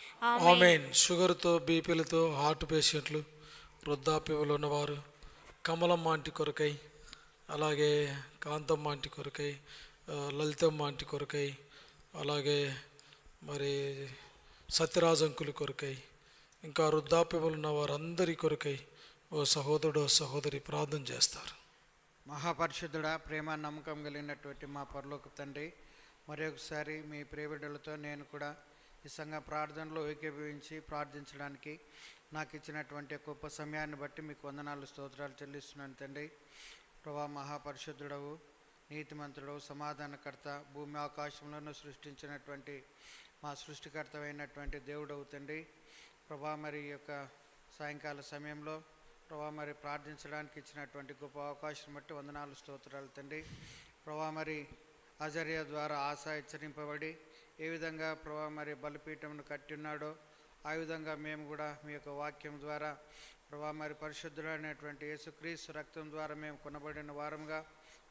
[SPEAKER 1] ఆమేన్. షుగర్తో, బీపీలతో, హార్ట్ పేషెంట్లు, వృద్ధాప్యంలో ఉన్నవారు, కమలమ్మ ఆంటీ కొరకై, అలాగే కాంతమ్మ ఆంటీ కొరకై, లలితమ్మ ఆంటీ కొరకై, అలాగే మరి సత్యరాజ్ అంకుల్ కొరకై, ఇంకా వృద్ధాప్యములు ఉన్న వారందరి కొరకై ఓ సహోదరుడు ఓ సహోదరి ప్రార్థన చేస్తారు.
[SPEAKER 7] మహాపరిశుద్ధుడా, ప్రేమ నమ్మకం కలిగినటువంటి మా పరలోక తండ్రి, మరొకసారి మీ ప్రియబిడ్డలతో నేను కూడా ఈ సంఘ ప్రార్థనలో ఏకీభవించి ప్రార్థించడానికి నాకు ఇచ్చినటువంటి గొప్ప సమయాన్ని బట్టి మీకు వందనాలు స్తోత్రాలు చెల్లిస్తున్నాను తండ్రి. ప్రభా మహాపరిశుద్ధుడవు, నీతిమంతుడవు, సమాధానకర్త, భూమి ఆకాశంలోనూ సృష్టించినటువంటి మా సృష్టికర్తమైనటువంటి దేవుడవు తండ్రి. ప్రభా మరి ఈ యొక్క సాయంకాల సమయంలో ప్రభా మరి ప్రార్థించడానికి ఇచ్చినటువంటి గొప్ప అవకాశం బట్టి వందనాలు స్తోత్రాలు తండ్రి. ప్రభా మరి అజర్య ద్వారా ఆశ హెచ్చరింపబడి ఏ విధంగా ప్రభా మరి బలిపీఠంను కట్టి ఉన్నాడో ఆ విధంగా మేము కూడా మీ యొక్క వాక్యం ద్వారా ప్రభా మరి పరిశుద్ధుడైనటువంటి యేసుక్రీస్తు రక్తం ద్వారా మేము కొనబడిన వారంగా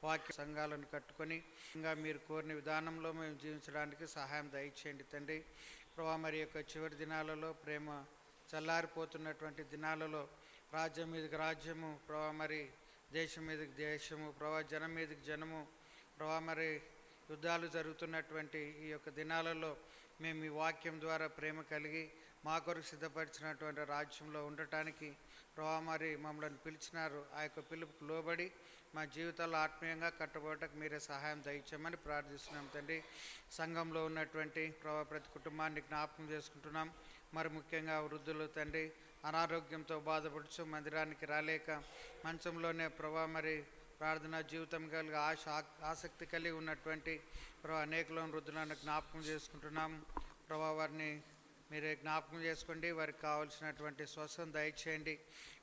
[SPEAKER 7] వాక్య సంఘాలను కట్టుకొని ఇంకా మీరు కోరిన విధానంలో మేము జీవించడానికి సహాయం దయచేయండి తండ్రి. ప్రభా మరి యొక్క చివరి దినాలలో ప్రేమ చల్లారిపోతున్నటువంటి దినాలలో రాజ్యం మీదకి రాజ్యము, ప్రభా మరి దేశం మీదకి దేశము, ప్రభా జనం మీదకి జనము, ప్రభా మరి యుద్ధాలు జరుగుతున్నటువంటి ఈ యొక్క దినాలలో మేము ఈ వాక్యం ద్వారా ప్రేమ కలిగి మా కొరకు సిద్ధపరిచినటువంటి రాజ్యంలో ఉండటానికి ప్రభా మరి మమ్మల్ని పిలిచినారు. ఆ యొక్క పిలుపుకు లోబడి మా జీవితాల్లో ఆత్మీయంగా కట్టబోటకు మీరే సహాయం దయచేయమని ప్రార్థిస్తున్నాం తండ్రి. సంఘంలో ఉన్నటువంటి ప్రభా ప్రతి కుటుంబాన్ని జ్ఞాపకం చేసుకుంటున్నాం. మరి ముఖ్యంగా వృద్ధులు తండ్రి అనారోగ్యంతో బాధపడుచు మందిరానికి రాలేక మంచంలోనే ప్రభా మరి ప్రార్థనా జీవితం కలిగి ఆసక్తి కలిగి ఉన్నటువంటి ప్రభా అనేకలో వృద్ధులను జ్ఞాపకం చేసుకుంటున్నాం. ప్రభా వారిని మీరే జ్ఞాపకం చేసుకోండి, వారికి కావాల్సినటువంటి స్వస్థం దయచేయండి.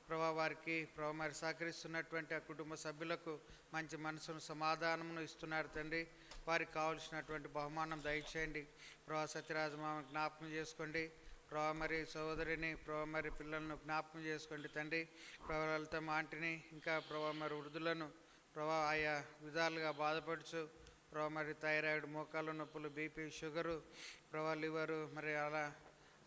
[SPEAKER 7] ప్రభా వారికి ప్రభా మరి సహకరిస్తున్నటువంటి ఆ కుటుంబ సభ్యులకు మంచి మనసును సమాధానమును ఇస్తున్నారు తండ్రి. వారికి కావాల్సినటువంటి బహుమానం దయచేయండి. ప్రభా సత్యరాజు మామ జ్ఞాపకం చేసుకోండి. ప్రభా మరి సోదరిని ప్రభా మరి పిల్లలను జ్ఞాపకం చేసుకోండి తండ్రి. ప్రభా లలిత ఆంటీని ఇంకా ప్రభా మరి వృద్ధులను ప్రభా ఆయా విధాలుగా బాధపడుచు ప్రభా మరి థైరాయిడ్, మోకాళ్ళ నొప్పులు, బీపీ, షుగరు, ప్రభా లివరు మరి అలా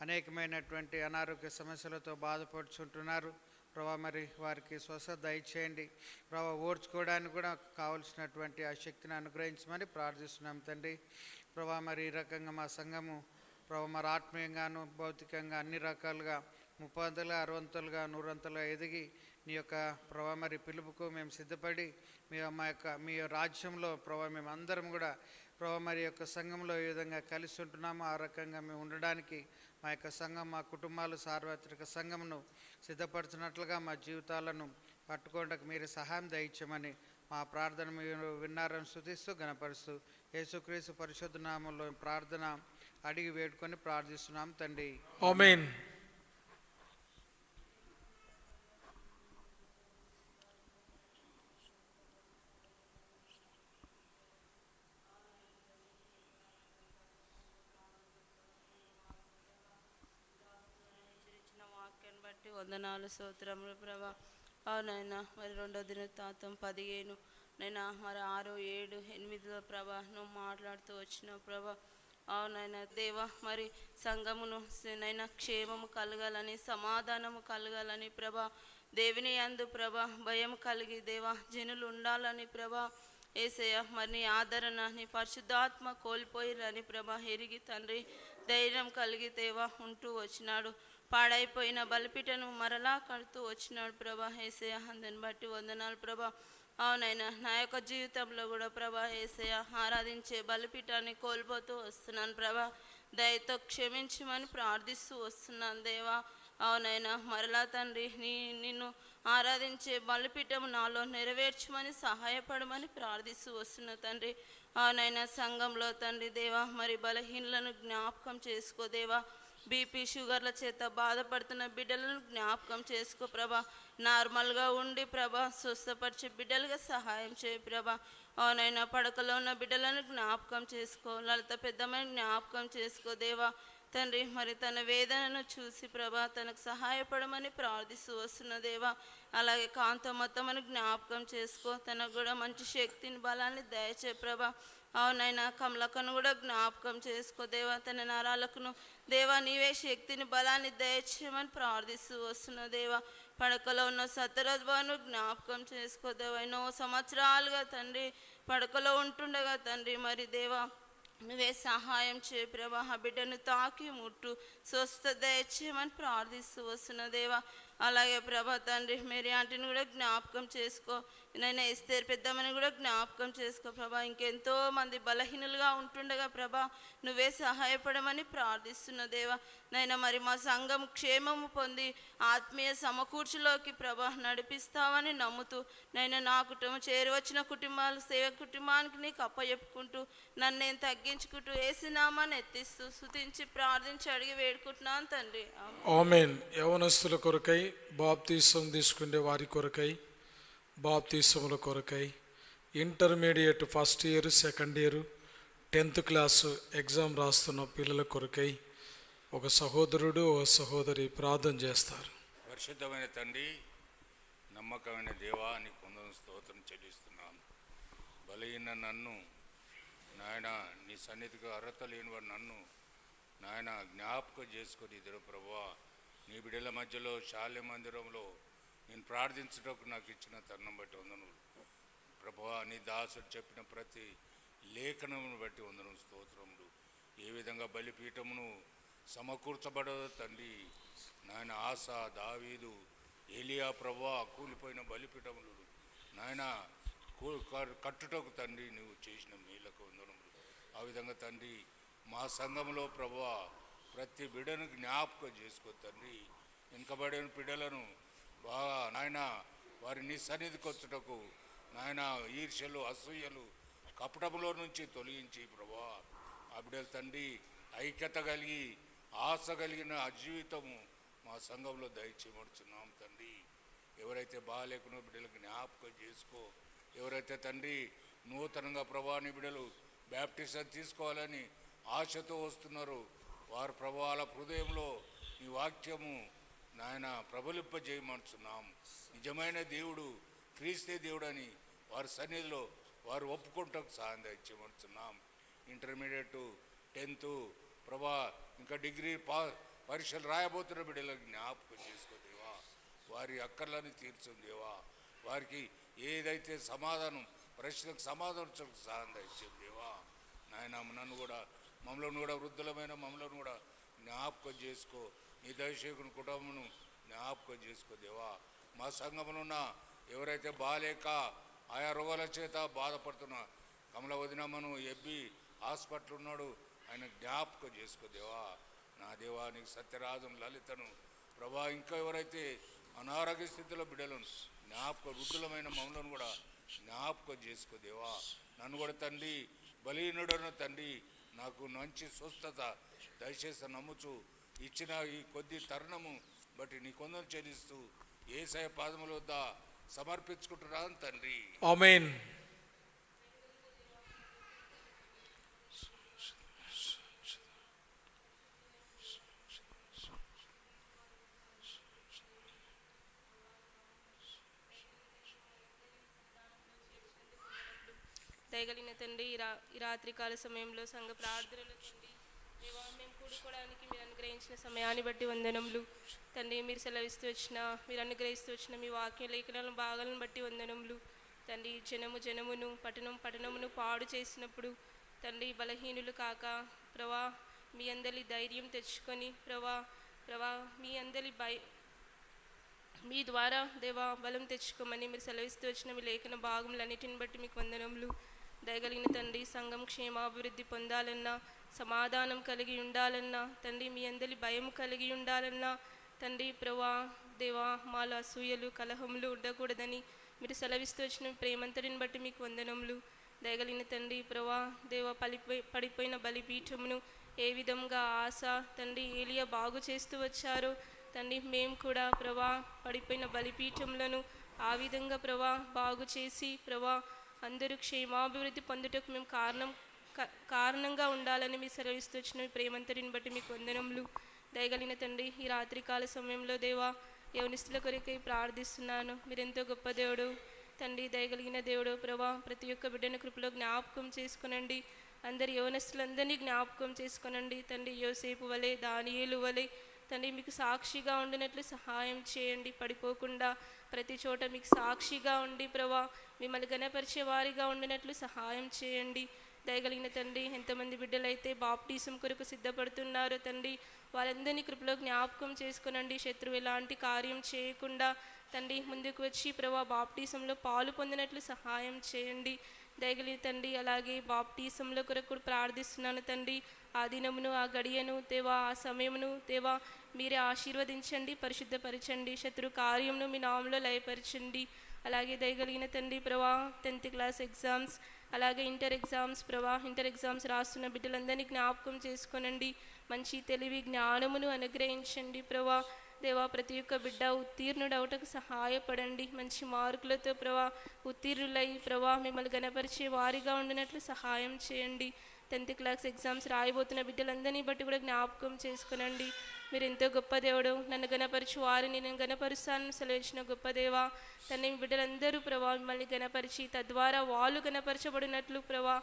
[SPEAKER 7] అనేకమైనటువంటి అనారోగ్య సమస్యలతో బాధపడుచుంటున్నారు. ప్రభా మరి వారికి స్వస్థత దయచేయండి. ప్రభా ఓర్చుకోవడానికి కూడా కావలసినటువంటి ఆ శక్తిని అనుగ్రహించమని ప్రార్థిస్తున్నాం తండ్రి. ప్రభా మరి ఈ రకంగా మా సంఘము ప్రభా మరి ఆత్మీయంగాను భౌతికంగా అన్ని రకాలుగా 30 60 100 ఎదిగి నీ యొక్క ప్రభా మరి పిలుపుకు మేము సిద్ధపడి మీ రాజ్యంలో ప్రభా మేము అందరం కూడా ప్రభా మరి యొక్క సంఘంలో ఏ విధంగా కలిసి ఉంటున్నామో ఆ రకంగా మేము ఉండడానికి మా యొక్క సంఘం, మా కుటుంబాలు సార్వత్రిక సంఘమును సిద్ధపరచినట్లుగా మా జీవితాలను పట్టుకోవడానికి మీరు సహాయం దయచేయమని మా ప్రార్థన మీరు విన్నారని స్తుతిస్తూ గణపరుస్తూ యేసుక్రీస్తు పరిశుద్ధ నామములో ప్రార్థన అడిగి వేడుకొని ప్రార్థిస్తున్నాం తండ్రి.
[SPEAKER 1] ఆమేన్.
[SPEAKER 8] వాక్యాన్ని బట్టి వందనాలు, స్తోత్రములు ప్రభా. అవునైనా మరి 2వ దినవృత్తాంతం 15 నైనా మరి 6, 7, 8లో ప్రభా నువ్వు మాట్లాడుతూ వచ్చినావు ప్రభా. అవునైనా దేవా మరి సంఘమును నైనా క్షేమము కలగాలని, సమాధానము కలగాలని ప్రభా, దేవుని యందు ప్రభా భయం కలిగి దేవా జనులు ఉండాలని ప్రభా యేసయ్య మరి నీ ఆదరణ నీ పరిశుద్ధాత్మ కోల్పోయిరని ప్రభా ఎరిగి తండ్రి ధైర్యం కలిగి దేవా ఉంటూ వచ్చినాడు. పాడైపోయిన బలిపీటను మరలా కడుతూ వచ్చినాడు ప్రభా యేసయ్య. అందుని బట్టి వందనాలు ప్రభా. అవునైనా నా యొక్క జీవితంలో కూడా ప్రభా యేసయ్య ఆరాధించే బలిపీఠాన్ని కోల్పోతూ వస్తున్నాను ప్రభా. దయతో క్షమించమని ప్రార్థిస్తూ వస్తున్నాను దేవా. అవునైనా మరలా తండ్రి నిన్ను ఆరాధించే బలిపీఠం నాలో నెరవేర్చమని సహాయపడమని ప్రార్థిస్తూ వస్తున్నా తండ్రి. అవునైనా సంఘంలో తండ్రి దేవా మరి బలహీనలను జ్ఞాపకం చేసుకో దేవా. బీపీ, షుగర్ల చేత బాధపడుతున్న బిడ్డలను జ్ఞాపకం చేసుకో ప్రభా. నార్మల్గా ఉండి ప్రభా స్వస్థపరిచే బిడ్డలుగా సహాయం చేయి ప్రభా. అవునైనా పడకలో ఉన్న బిడ్డలను జ్ఞాపకం చేసుకో. లలిత పెద్దమ్మని జ్ఞాపకం చేసుకో దేవా. తండ్రి మరి తన వేదనను చూసి ప్రభా తనకు సహాయపడమని ప్రార్థిస్తూ వస్తున్న దేవా. అలాగే కాంతమత్తమని జ్ఞాపకం చేసుకో. తనకు కూడా మంచి శక్తిని బలాన్ని దయచే ప్రభా. అవునైనా కమలకను కూడా జ్ఞాపకం చేసుకో దేవా. తన నరాలకును దేవా నీవే శక్తిని బలాన్ని దయచేయమని ప్రార్థిస్తూ వస్తున్న దేవా. పడకలో ఉన్న సత్యరథ్బాను జ్ఞాపకం చేసుకో దేవా. ఎన్నో సంవత్సరాలుగా తండ్రి పడకలో ఉంటుండగా తండ్రి మరి దేవా నువ్వే సహాయం చేయ ప్రభా. ఆ బిడ్డను తాకి ముట్టు స్వస్థ దయచేయమని ప్రార్థిస్తూ వస్తున్న దేవా. అలాగే ప్రభా తండ్రి మేరీ ఆంటీని కూడా జ్ఞాపకం చేసుకో. నైనా ఎస్తేర్ పెద్దమ్మని కూడా జ్ఞాపకం చేసుకో ప్రభా. ఇంకెంతో మంది బలహీనులుగా ఉంటుండగా ప్రభా నువ్వే సహాయపడమని ప్రార్థిస్తున్న దేవా. నైనా మరి మా సంఘం క్షేమము పొంది ఆత్మీయ సమకూర్చులోకి ప్రభా నడిపిస్తావని నమ్ముతూ నైనా నా కుటుంబం చేరువచ్చిన కుటుంబాలు సేవ కుటుంబానికి నీకు అప్పచెప్పుకుంటూ నన్ను నేను తగ్గించుకుంటూ ఏసునామాన్ని ఎత్తిస్తూ స్తుతించి ప్రార్థించి అడిగి వేడుకుంటున్నాను తండ్రి.
[SPEAKER 1] ఆమేన్. యవనస్తుల కొరకై, బాప్తీసం తీసుకునే వారి కొరకై, బాప్తీసముల కొరకై, intermediate first year, second year, 10th class exam రాస్తున్న పిల్లల కొరకై ఒక సహోదరుడు ఒక సహోదరి ప్రార్థన చేస్తారు.
[SPEAKER 9] పరిశుద్ధమైన తండ్రి, నమ్మకమైన దేవా నీకు వందనాలు స్తోత్రం చెల్లిస్తున్నాను. బలహీన నన్ను నాయన నీ సన్నిధికి అర్హత లేనివాడు నన్ను నాయన జ్ఞాపకం చేసుకొని ఇద్దరు ప్రభువా నీ బిడ్డల మధ్యలో శాల్య మందిరంలో నేను ప్రార్థించడానికి నాకు ఇచ్చిన తరుణం బట్టి వందనములు ప్రభువా. నీ దాసుడు చెప్పిన ప్రతి లేఖనమును బట్టి వందనం స్తోత్రములు. ఏ విధంగా బలిపీఠమును సమకూర్చబడదో తండ్రి నాయన, ఆశ, దావీదు, ఏలియా ప్రభువా కూలిపోయిన బలిపీఠములు నాయన కట్టుటకు తండ్రి నువ్వు చేసిన మేలకు వందనములు. ఆ విధంగా తండ్రి మా సంఘంలో ప్రభువా ప్రతి బిడ్డను జ్ఞాపకం చేసుకో తండ్రి. వెనుకబడిన బిడ్డలను బాగా నాయన వారి నీ సన్నిధికి వచ్చుటకు నాయన ఈర్ష్యలు, అసూయలు, కపటములో నుంచి తొలగించి ప్రభువా ఆ బిడ్డలు తండ్రి ఐక్యత కలిగి ఆశ కలిగిన ఆ జీవితము మా సంఘంలో దయచేయబడుతున్నాం తండ్రి. ఎవరైతే బాగాలేకునో బిడ్డలకు జ్ఞాపకం చేసుకో. ఎవరైతే తండ్రి నూతనంగా ప్రభువా నీ బిడ్డలు బ్యాప్టిజం తీసుకోవాలని ఆశతో వస్తున్నారో వారి ప్రభువాల హృదయంలో నీ వాక్యము నాయన ప్రబలింపజేయమంటున్నాం. నిజమైన దేవుడు క్రీస్తే దేవుడని వారి సన్నిధిలో వారు ఒప్పుకుంటకు సహాయం దయచేయమంటున్నాం. ఇంటర్మీడియట్, 10th ప్రభా ఇంకా డిగ్రీ పరీక్షలు రాయబోతున్న బిడ్డలకు జ్ఞాపకం చేసుకో దేవా. వారి అక్కర్లను తీర్చుంది దేవా. వారికి ఏదైతే సమాధానం ప్రశ్నకు సమాధానం సహాయం దయచేయం దేవా. నాయన నన్ను కూడా మమ్మల్ని కూడా వృద్ధులమైన మమ్మల్ని కూడా జ్ఞాపకం చేసుకో. నీ దైవసేవకుని కుటుంబమును జ్ఞాపకం చేసుకో దేవా. మా సంఘమునున్న ఎవరైతే బాలేక ఆయా రోగాల చేత బాధపడుతున్న కమల వదినమ్మను ఎబ్బి హాస్పిటల్ ఉన్నాడు, ఆయన జ్ఞాపకం చేసుకో దేవా. నా దేవా నీకు సత్యరాజును, లలితను ప్రభా ఇంకా ఎవరైతే అనారోగ్య స్థితిలో బిడ్డలను జ్ఞాపకం వృద్ధులమైన మమ్మల్ని కూడా జ్ఞాపకం చేసుకో దేవా. నన్ను కూడా తండ్రి బలీనుడను తండ్రి నాకు మంచి స్వస్థత దయచేసి నమ్ముచు ఇచ్చిన ఈ కొద్ది తరుణము బట్టి నీ కొందరు చెల్లిస్తూ యేసయ్య పాదముల వద్ద సమర్పించుకుంటున్నాను తండ్రి.
[SPEAKER 1] ఆమేన్.
[SPEAKER 10] దయగలిగిన తండ్రి ఈ రాత్రికాల సమయంలో సంఘ ప్రార్థనలు తండ్రి దేవా మేము కూడుకోవడానికి మీరు అనుగ్రహించిన సమయాన్ని బట్టి వందనములు తండ్రి. మీరు సెలవిస్తూ వచ్చిన మీరు అనుగ్రహిస్తూ వచ్చిన మీ వాక్య లేఖనాలను భాగాలను బట్టి వందనములు తండ్రి. జనమును పట్టణమును పాడు చేసినప్పుడు తండ్రి బలహీనులు కాక ప్రభా మీ అందరి ధైర్యం తెచ్చుకొని ప్రభా మీ అందరి మీ ద్వారా దేవా బలం తెచ్చుకోమని మీరు సెలవిస్తూ వచ్చిన మీ లేఖన భాగములన్నిటిని బట్టి మీకు వందనములు. దయగలిగిన తండ్రి సంఘం క్షేమాభివృద్ధి పొందాలన్నా, సమాధానం కలిగి ఉండాలన్నా తండ్రి, మీ అందరి భయం కలిగి ఉండాలన్నా తండ్రి ప్రభా దేవా మాలో అసూయలు కలహములు ఉండకూడదని మీరు సెలవిస్తూ వచ్చిన ప్రేమంతటిని బట్టి మీకు వందనములు. దయగలిగిన తండ్రి ప్రభా దేవా పడిపోయిన బలిపీఠమును ఏ విధంగా ఆశ తండ్రి ఏలియా బాగు చేస్తూ వచ్చారో తండ్రి మేము కూడా ప్రభా పడిపోయిన బలిపీఠములను ఆ విధంగా ప్రభా బాగు చేసి ప్రభా అందరూ క్షేమాభివృద్ధి పొందుటకు మేము కారణంగా ఉండాలని మీరు సెలవిస్తూ వచ్చిన ప్రేమంతటిని బట్టి మీకు వందనములు. దయగలిగిన తండ్రి ఈ రాత్రికాల సమయంలో దేవా యవనిస్తుల కొరకై ప్రార్థిస్తున్నాను. మీరెంతో గొప్ప దేవుడు తండ్రి, దయగలిగిన దేవుడు ప్రభా ప్రతి ఒక్క బిడ్డను కృపలో జ్ఞాపకం చేసుకునండి. అందరి యవనస్తులందరినీ జ్ఞాపకం చేసుకునండి తండ్రి. యోసేపు వలె దానియేలు వలె తండ్రి మీకు సాక్షిగా ఉండినట్లు సహాయం చేయండి. పడిపోకుండా ప్రతి చోట మీకు సాక్షిగా ఉండి ప్రభా మిమ్మల్ని గణపరిచే వారిగా ఉండినట్లు సహాయం చేయండి. దయగలిగిన తండ్రి ఎంతమంది బిడ్డలైతే బాప్టిజం కొరకు సిద్ధపడుతున్నారో తండ్రి వాళ్ళందరినీ కృపలో జ్ఞాపకం చేసుకునండి. శత్రువు ఎలాంటి కార్యం చేయకుండా తండ్రి ముందుకు వచ్చి ప్రభా బాప్టిజంలో పాలు పొందినట్లు సహాయం చేయండి. దయగలిగిన తండ్రి అలాగే బాప్టిజంలో కొరకు ప్రార్థిస్తున్నాను తండ్రి. ఆ దినమును ఆ గడియను దేవా ఆ సమయమును దేవా మీరే ఆశీర్వదించండి, పరిశుద్ధపరచండి. శత్రు కార్యమును మీ నామంలో లయపరచండి. అలాగే దయగలిగిన తండ్రి ప్రభా 10th క్లాస్ ఎగ్జామ్స్ అలాగే ఇంటర్ ఎగ్జామ్స్ రాస్తున్న బిడ్డలందరినీ జ్ఞాపకం చేసుకోనండి. మంచి తెలివి జ్ఞానమును అనుగ్రహించండి ప్రభా దేవా. ప్రతి ఒక్క బిడ్డ ఉత్తీర్ణుడవుటకు సహాయపడండి. మంచి మార్కులతో ప్రభా ఉత్తీర్ణులై ప్రభా మిమ్మల్ని గణపరిచే వారిగా ఉండినట్లు సహాయం చేయండి. 10th క్లాస్ ఎగ్జామ్స్ రాయబోతున్న బిడ్డలందరినీ బట్టి కూడా జ్ఞాపకం చేసుకునండి. మీరు ఎంతో గొప్ప దేవుడు. నన్ను గణపరచు వారిని నేను గణపరుస్తానని సెలవించిన గొప్ప దేవా తండ్రి, మీ బిడ్డలందరూ ప్రభా మిమ్మల్ని గణపరిచి తద్వారా వాళ్ళు గణపరచబడినట్లు ప్రభా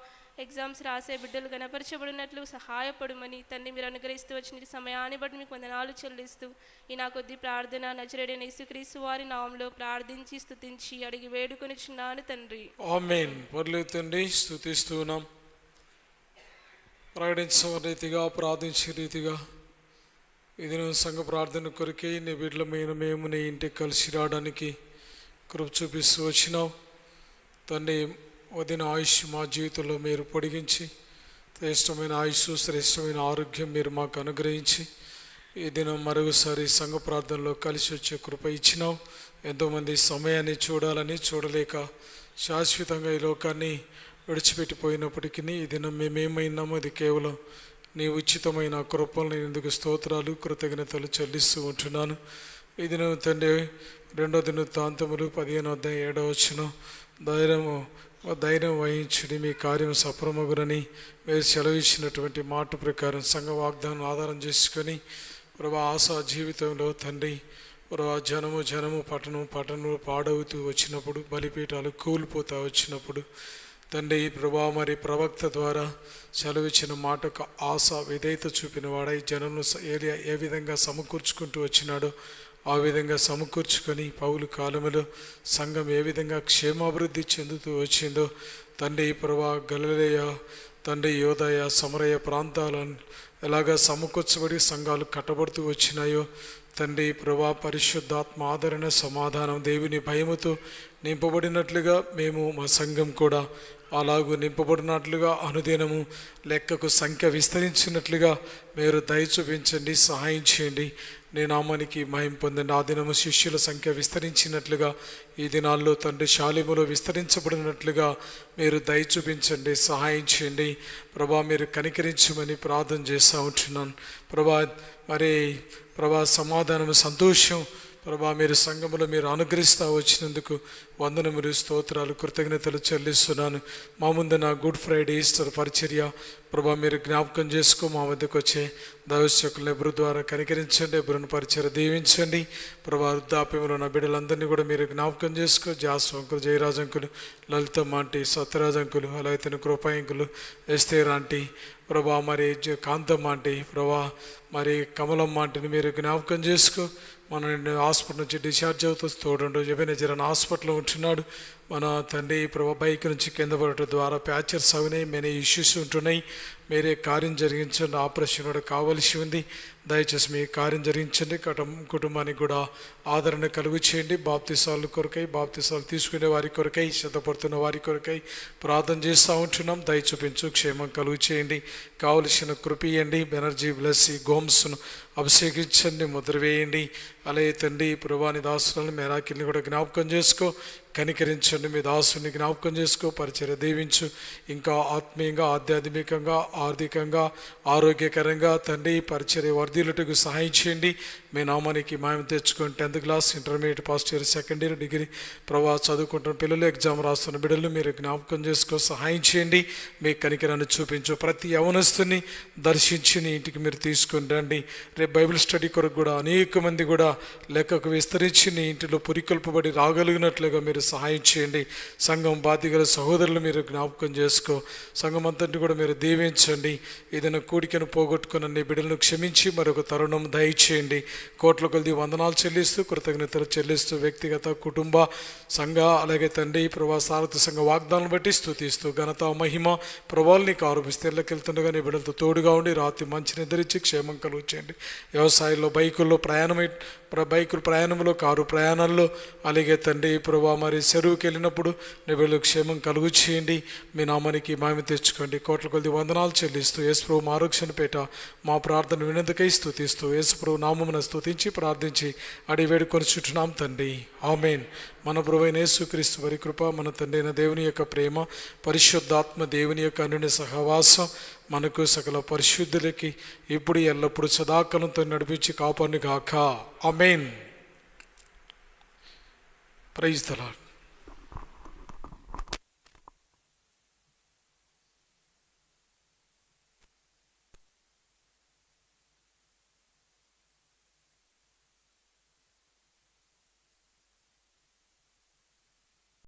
[SPEAKER 10] ఎగ్జామ్స్ రాసే బిడ్డలు గణపరచబడినట్లు సహాయపడమని తండ్రి మీరు అనుగ్రహిస్తూ వచ్చిన ఈ సమయాన్ని బట్టి మీకు వందనాలు చెల్లిస్తూ ఈ నా కొద్ది ప్రార్థన నజరేయుడైన యేసుక్రీస్తు వారి నామములో ప్రార్థించి స్తుతించి అడిగి వేడుకొనిచున్నాను తండ్రి.
[SPEAKER 1] ఆమేన్. పరలోక తండ్రి స్తుతిస్తున్నాం. ప్రకటించిన రీతిగా ప్రార్థించే రీతిగా ఇది సంఘ ప్రార్థన కొరకే నీ బిడ్డలమైన మేము నీ ఇంటికి కలిసి రావడానికి కృప చూపిస్తూ వచ్చినావు తండ్రి. వదిన ఆయుష్ మా జీవితంలో మీరు పొడిగించి శ్రేష్టమైన ఆయుష్ శ్రేష్టమైన ఆరోగ్యం మీరు మాకు అనుగ్రహించి ఈ దినం మరొకసారి సంఘ ప్రార్థనలో కలిసి వచ్చే కృప ఇచ్చినావు. ఎంతోమంది సమయాన్ని చూడాలని చూడలేక శాశ్వతంగా ఈ లోకాన్ని విడిచిపెట్టిపోయినప్పటికీ ఈ దినం మేమేమైనామో అది కేవలం నీ ఉచితమైన కృపలను ఎందుకు స్తోత్రాలు కృతజ్ఞతలు చెల్లిస్తూ ఉంటున్నాను. ఈ దినం తండ్రి 2వ దినవృత్తాంతములు 15:7 ధైర్యం వహించుడి మీ కార్యం సఫలమగునని మీరు సెలవిచ్చినటువంటి మాట ప్రకారం సంఘ వాగ్దానం ఆధారం చేసుకొని ప్రభా ఆశా జీవితంలో తండ్రి ప్రభా జనము పట్టణము పాడవుతూ వచ్చినప్పుడు బలిపీఠాలు కూలిపోతూ వచ్చినప్పుడు తండ్రి ప్రభా మరి ప్రవక్త ద్వారా సెలవిచ్చిన మాటకు ఆశ విధేయత చూపిన వాడై జనమును ఏ విధంగా సమకూర్చుకుంటూ వచ్చినాడో ఆ విధంగా సమకూర్చుకొని పౌలు కాలములో సంఘం ఏ విధంగా క్షేమాభివృద్ధి చెందుతూ వచ్చిందో తండ్రి ప్రభా గలిలయ తండ్రి యోదయ సమరయ ప్రాంతాలను ఎలాగా సమకూర్చబడి సంఘాలు కట్టబడుతూ వచ్చినాయో తండ్రి ప్రభా పరిశుద్ధాత్మ ఆదరణ సమాధానం దేవుని భయముతో నింపబడినట్లుగా మేము మా సంఘం కూడా అలాగూ నింపబడినట్లుగా అనుదినము లెక్కకు సంఖ్య విస్తరించినట్లుగా మీరు దయ చూపించండి, సహాయం చేయండి. నీ నామానికి మహిమ పొందండి. ఆ దినము శిష్యుల సంఖ్య విస్తరించినట్లుగా ఈ దినాల్లో తండ్రి శాలిములో విస్తరించబడినట్లుగా మీరు దయ చూపించండి, సహాయం చేయండి. ప్రభా మీరు కనికరించమని ప్రార్థన చేస్తూ ఉంటున్నాను. ప్రభా సమాధానం సంతోషం ప్రభా మీరు సంఘములో మీరు అనుగ్రహిస్తూ వచ్చినందుకు వందనములు స్తోత్రాలు కృతజ్ఞతలు చెల్లిస్తున్నాను. మా ముందు నా గుడ్ ఫ్రైడే ఈస్టర్ పరిచర్య ప్రభా మీరు జ్ఞాపకం చేసుకో మా వద్దకు వచ్చే దైవశకులను ఎబ్రు ద్వారా కనికరించండి, ఎబ్రును పరిచర్య దీవించండి. ప్రభా వృద్ధాప్యంలో నా బిడ్డలందరినీ కూడా మీరు జ్ఞాపకం చేసుకో. జాస్వంకులు జయరాజంకులు లలితమ్మ ఆంటీ సత్యరాజంకులు అలాగే కృపాయంకులు ఎస్తేర్ ఆంటీ ప్రభా మరి కాంతమ్మ ఆంటీ ప్రభా మరి కమలమ్మ ఆంటీని మీరు జ్ఞాపకం చేసుకో. మన హాస్పిటల్ నుంచి డిశ్చార్జ్ అవుతూ తోడు ఎబెనెజర్ హాస్పిటల్లో ఉంటున్నాడు. మన తండ్రి ప్రభా బైక్ నుంచి కింద పడటం ద్వారా ప్యాచర్స్ అవునాయి, మెనీ ఇష్యూస్ ఉంటున్నాయి. మీరే కార్యం జరిగించండి. ఆపరేషన్ కూడా కావలసి ఉంది. దయచేసి మీ కార్యం జరిగించండి. కుటుంబానికి కూడా ఆదరణ కలుగు చేయండి. బాప్తిసాల కొరకై బాప్తిసాలు తీసుకునే వారి కొరకై సిద్ధపడుతున్న వారి కొరకై ప్రార్థన చేస్తూ ఉంటున్నాం. దయ చూపించు, క్షేమం కలుగు చేయండి. కావలసిన కృపియండి. బెనర్జీ బ్లెస్సి గోమ్స్ను అభిషేకించండి, ముద్ర వేయండి. అలాగే తండ్రి ప్రభాని దాసులను మెరాకిల్ని కూడా జ్ఞాపకం చేసుకో, కనికరించండి. మీ దాసుని జ్ఞాపకం చేసుకో, పరిచర్య దీవించు. ఇంకా ఆత్మీయంగా ఆధ్యాత్మికంగా ఆర్థికంగా ఆరోగ్యకరంగా తండ్రి పరిచర్య వర్ధిల్లుటకు సహాయం చేయండి. మీ నామానికి మాయం తెచ్చుకొని 10th class intermediate first year second year degree ప్రభా చదువుకుంటున్న పిల్లలు ఎగ్జామ్ రాస్తున్న బిడ్డలు మీరు జ్ఞాపకం చేసుకో, సహాయం చేయండి. మీ కనికరాన్ని చూపించు. ప్రతి యవనస్తుని దర్శించి నీ ఇంటికి మీరు తీసుకొని రండి. రేపు బైబిల్ స్టడీ కొరకు కూడా అనేక మంది కూడా లెక్కకు విస్తరించి నీ ఇంటిలో పురికొల్పబడి రాగలిగినట్లుగా మీరు సహాయం చేయండి. సంఘం బాధ్యగల సహోదరులు మీరు జ్ఞాపకం చేసుకో. సంఘం అంతటి కూడా మీరు దీవించండి. ఏదైనా కోరికను పోగొట్టుకున్న నీ బిడ్డలను క్షమించి మరొక తరుణం దయచేయండి. కోట్ల కొద్ది వందనాలు చెల్లిస్తూ కృతజ్ఞతలు చెల్లిస్తూ వ్యక్తిగత కుటుంబ సంఘ అలాగే తండ్రి ప్రభా సారథ సంఘ వాగ్దానాలను బట్టి స్తుతిస్తూ ఘనత మహిమ ప్రభావాలు నీకు ఆరోపిస్తే ఇళ్ళకెళ్తుండగా నీ బిడ్డలతో తోడుగా ఉండి రాత్రి మంచి నిద్రించి క్షేమం కలుగు చేయండి. వ్యవసాయంలో బైకుల్లో బైకుల ప్రయాణంలో కారు ప్రయాణాల్లో అలాగే తండ్రి ప్రభా మరి చెరువుకి వెళ్ళినప్పుడు నీ బిడ్డలకు క్షేమం కలుగు చేయండి. మీ నామానికి మామి తెచ్చుకోండి. కోట్ల కొద్ది వందనాలు చెల్లిస్తూ యేసుప్రభు ఆరోగ్యం పేట మా ప్రార్థన వినందుకై స్తుతిస్తూ యేసుప్రభు నామమున స్తుతించి ప్రార్థించి అడిగి వేడుకొని చుట్టున్నాం తండ్రి. ఆమేన్. మన ప్రభువైన యేసుక్రీస్తు వారి కృప, మన తండ్రి అయిన దేవుని యొక్క ప్రేమ, పరిశుద్ధాత్మ దేవుని యొక్క అన్యోన్య సహవాసం మనకు సకల పరిశుద్ధులకి ఇప్పుడు ఎల్లప్పుడు సదాకాలంతో నడిపించి కాపాడును గాక. ఆమేన్. Praise the lord.